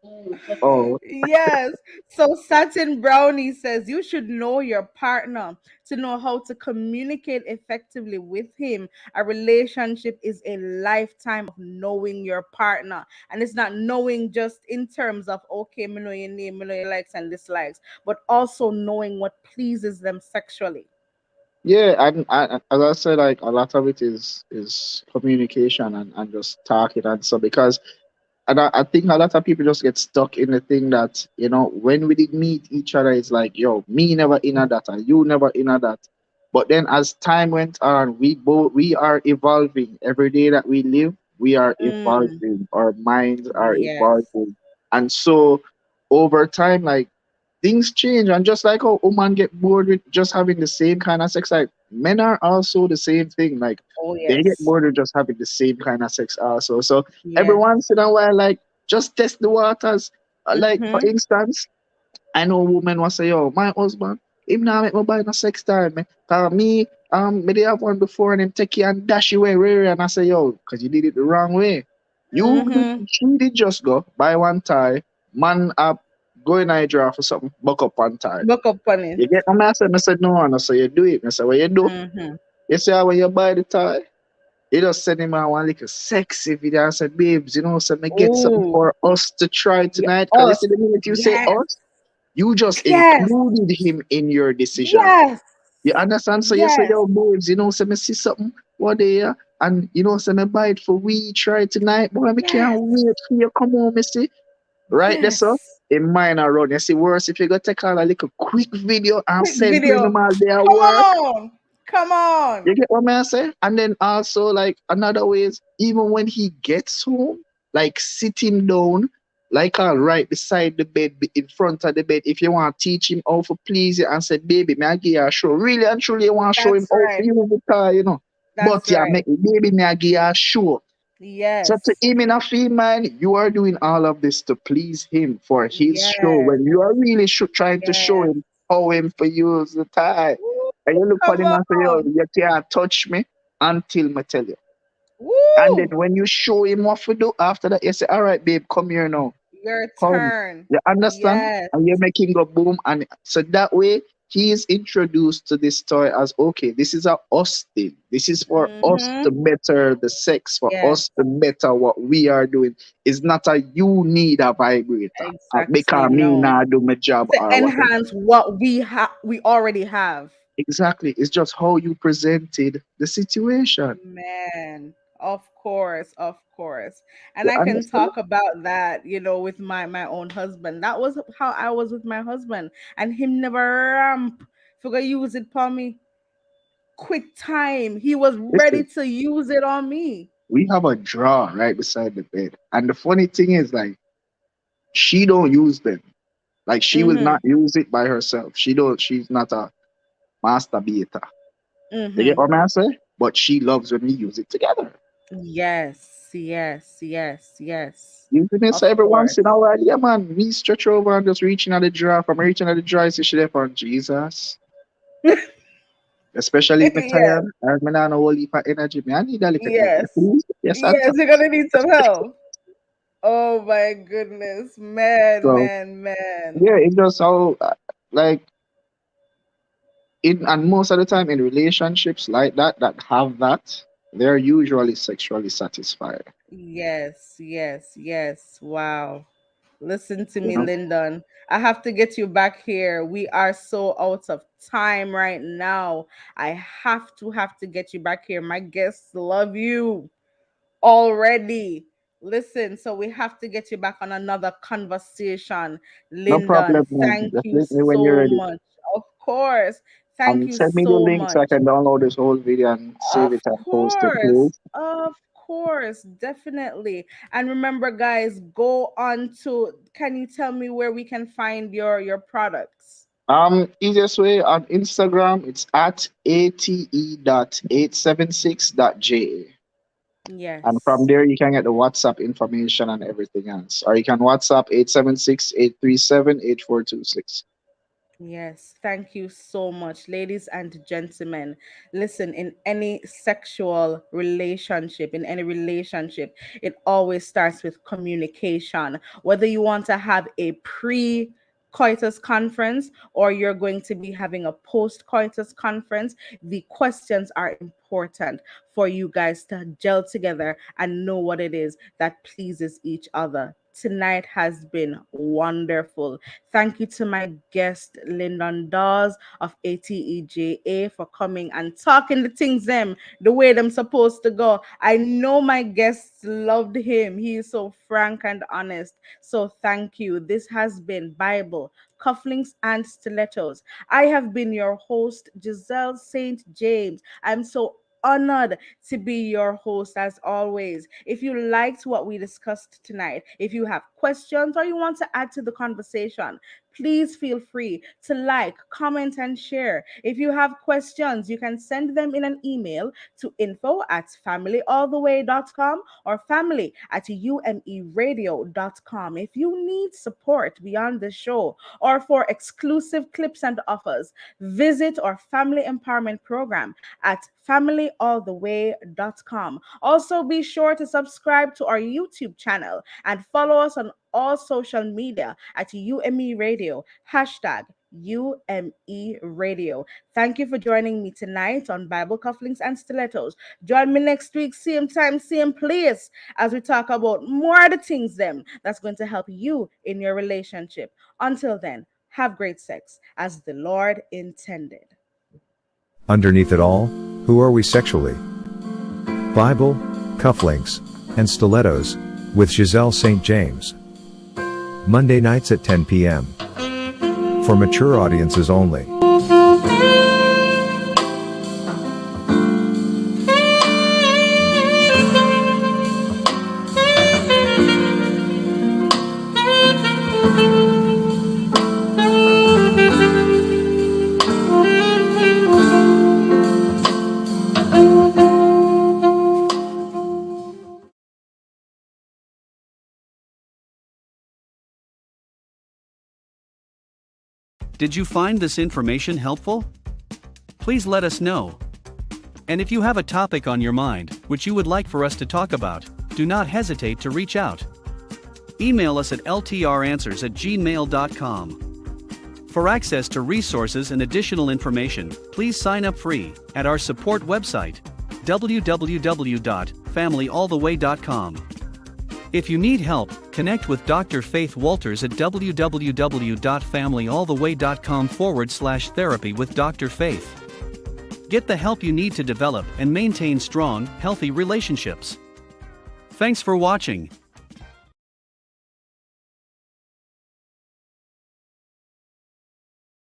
oh Yes. So Satin Brownie says you should know your partner to know how to communicate effectively with him. A relationship is a lifetime of knowing your partner. And it's not knowing just in terms of, okay, me know your name, me know your likes and dislikes, but also knowing what pleases them sexually. yeah, and as I said, like a lot of it is communication and just talking and so because and I think a lot of people just get stuck in the thing that when we did meet each other, it's like, yo, me never in that and you never in that. But then as time went on, we are evolving. Every day that we live, we are Mm, evolving. Our minds are yes. evolving. And so over time, like things change. And just like how women get bored with just having the same kind of sex, like men are also the same thing. Like Oh, they get yes. bored with just having the same kind of sex also. So every Yes. once in a while, like just test the waters. Like for Mm-hmm. instance, I know women will say, yo, my husband, him now make me buy no sex toy, man. Cause me they have one before and him take you and dash you away, and I say, yo, cause you did it the wrong way. Mm-hmm. She did just go buy one tie, man up, go in a drawer for something, buck up one tie. Look up on it. You get what I said, no, and I say, you do it. I said, what you do? Mm-hmm. You say, when you buy the tie, you just send him out one little sexy video and say, babes, so me get something Oh, for us to try yeah. tonight. Cause you Us. see, the minute you say Yes. us, you just Yes. included him in your decision. Yes. You understand? So you say, Yes. yo, babes, say me see something what day, yeah? And say me buy it for we try tonight. Boy, me can't Yes. wait for you come home, me see. Right there, so Yes. in mine are run. You see, worse if you go take all a little quick video and Quick send to video. him all their Come work. on. Come on. You get what I say? And then also like another way is even when he gets home, like sit him down, like right beside the bed, in front of the bed. If you want to teach him how to please you and say, baby, may I give you a show. Really and truly you want to show him That's how to right. use the car. That's But yeah, right. baby, may I give you a show. So to Yes. him in a feel, man, you are doing all of this to please him for his show Yes. when you are really trying to show Yes. him how him for use the tie. Woo, And you look at come him and say, yo, on. you can't touch me until me tell you. And then Woo. when you show him what to do after that, you say, all right, babe, come here now. Your Come. turn. You understand? Yes. And you're making go boom. And so that way, he is introduced to this toy as okay, this is a us thing. This is for us Mm-hmm. to better the sex, for Yes. us to better what we are doing. It's not a you need a vibrator. Exactly. Because me No. now do my job To or whatever. enhance what we already have. Exactly. It's just how you presented the situation. Man, of course, of course. And You I can understand? talk about that, with my own husband. That was how I was with my husband, and him never ramp. Forgot use it for me. Quick time. He was ready Listen, to use it on me. we have a drawer right beside the bed. And the funny thing is, like, she don't use them. Like, she will Mm-hmm. not use it by herself. She's not a masturbator. You get Mm-hmm. what I'm saying? But she loves when we use it together. Yes, yes, yes, yes. You see me? So Of every once course. in a while, yeah, man, me stretch over and just reaching at the drawer. From reaching at the drawer, see she there on Jesus. Especially if I'm Yes, tired, and me not know whole heap of energy. Me, I need a little energy, yes, please. Yes, yes. Santa. You're gonna need some help. Oh my goodness, man, So, man, man. yeah, it's just how, like, and most of the time in relationships like that have that, they're usually sexually satisfied. Yes, yes, yes. Wow. Listen to You me, know, Lyndon. I have to get you back here. We are so out of time right now. I have to get you back here. My guests love you already. Listen, so we have to get you back on another conversation. no Lyndon, problem, man. thank Just you let me when you're so ready. much. Of course. Thank And you send me the so link so I much. can download this whole video and save Of it and post it, course. please. Of course. Definitely. And remember, guys, go on to, can you tell me where we can find your products? Easiest way on Instagram, it's at ate.876.ja. And from Yes. there, you can get the WhatsApp information and everything else. Or you can WhatsApp 876-837-8426. Yes, thank you so much, ladies and gentlemen. Listen, in any sexual relationship, it always starts with communication. Whether you want to have a pre coitus conference or you're going to be having a post coitus conference, the questions are important for you guys to gel together and know what it is that pleases each other. Tonight has been wonderful. Thank you to my guest, Lyndon Dawes of ATEJA, for coming and talking the things them the way them supposed to go. I know my guests loved him. He is so frank and honest. So thank you. This has been Bible Cufflinks and Stilettos. I have been your host, Giselle St. James. I'm so honored to be your host as always. If you liked what we discussed tonight, if you have questions or you want to add to the conversation, please feel free to like, comment, and share. If you have questions, you can send them in an email to info@familyalltheway.com or family@umeradio.com. If you need support beyond the show or for exclusive clips and offers, visit our family empowerment program at familyalltheway.com. Also, be sure to subscribe to our YouTube channel and follow us on all social media at UME Radio, #UME Radio. Thank you for joining me tonight on Bible Cufflinks and Stilettos. Join me next week, same time, same place, as we talk about more of the things them that's going to help you in your relationship. Until then, have great sex as the Lord intended. Underneath it all, who are we sexually? Bible, Cufflinks, and Stilettos, with Giselle St. James. Monday nights at 10 p.m. For mature audiences only. Did you find this information helpful? Please let us know. And if you have a topic on your mind, which you would like for us to talk about, do not hesitate to reach out. Email us at ltranswers@gmail.com. For access to resources and additional information, please sign up free at our support website, www.familyalltheway.com. If you need help, connect with Dr. Faith Walters at www.familyalltheway.com/therapy with Dr. Faith. Get the help you need to develop and maintain strong, healthy relationships. Thanks for watching.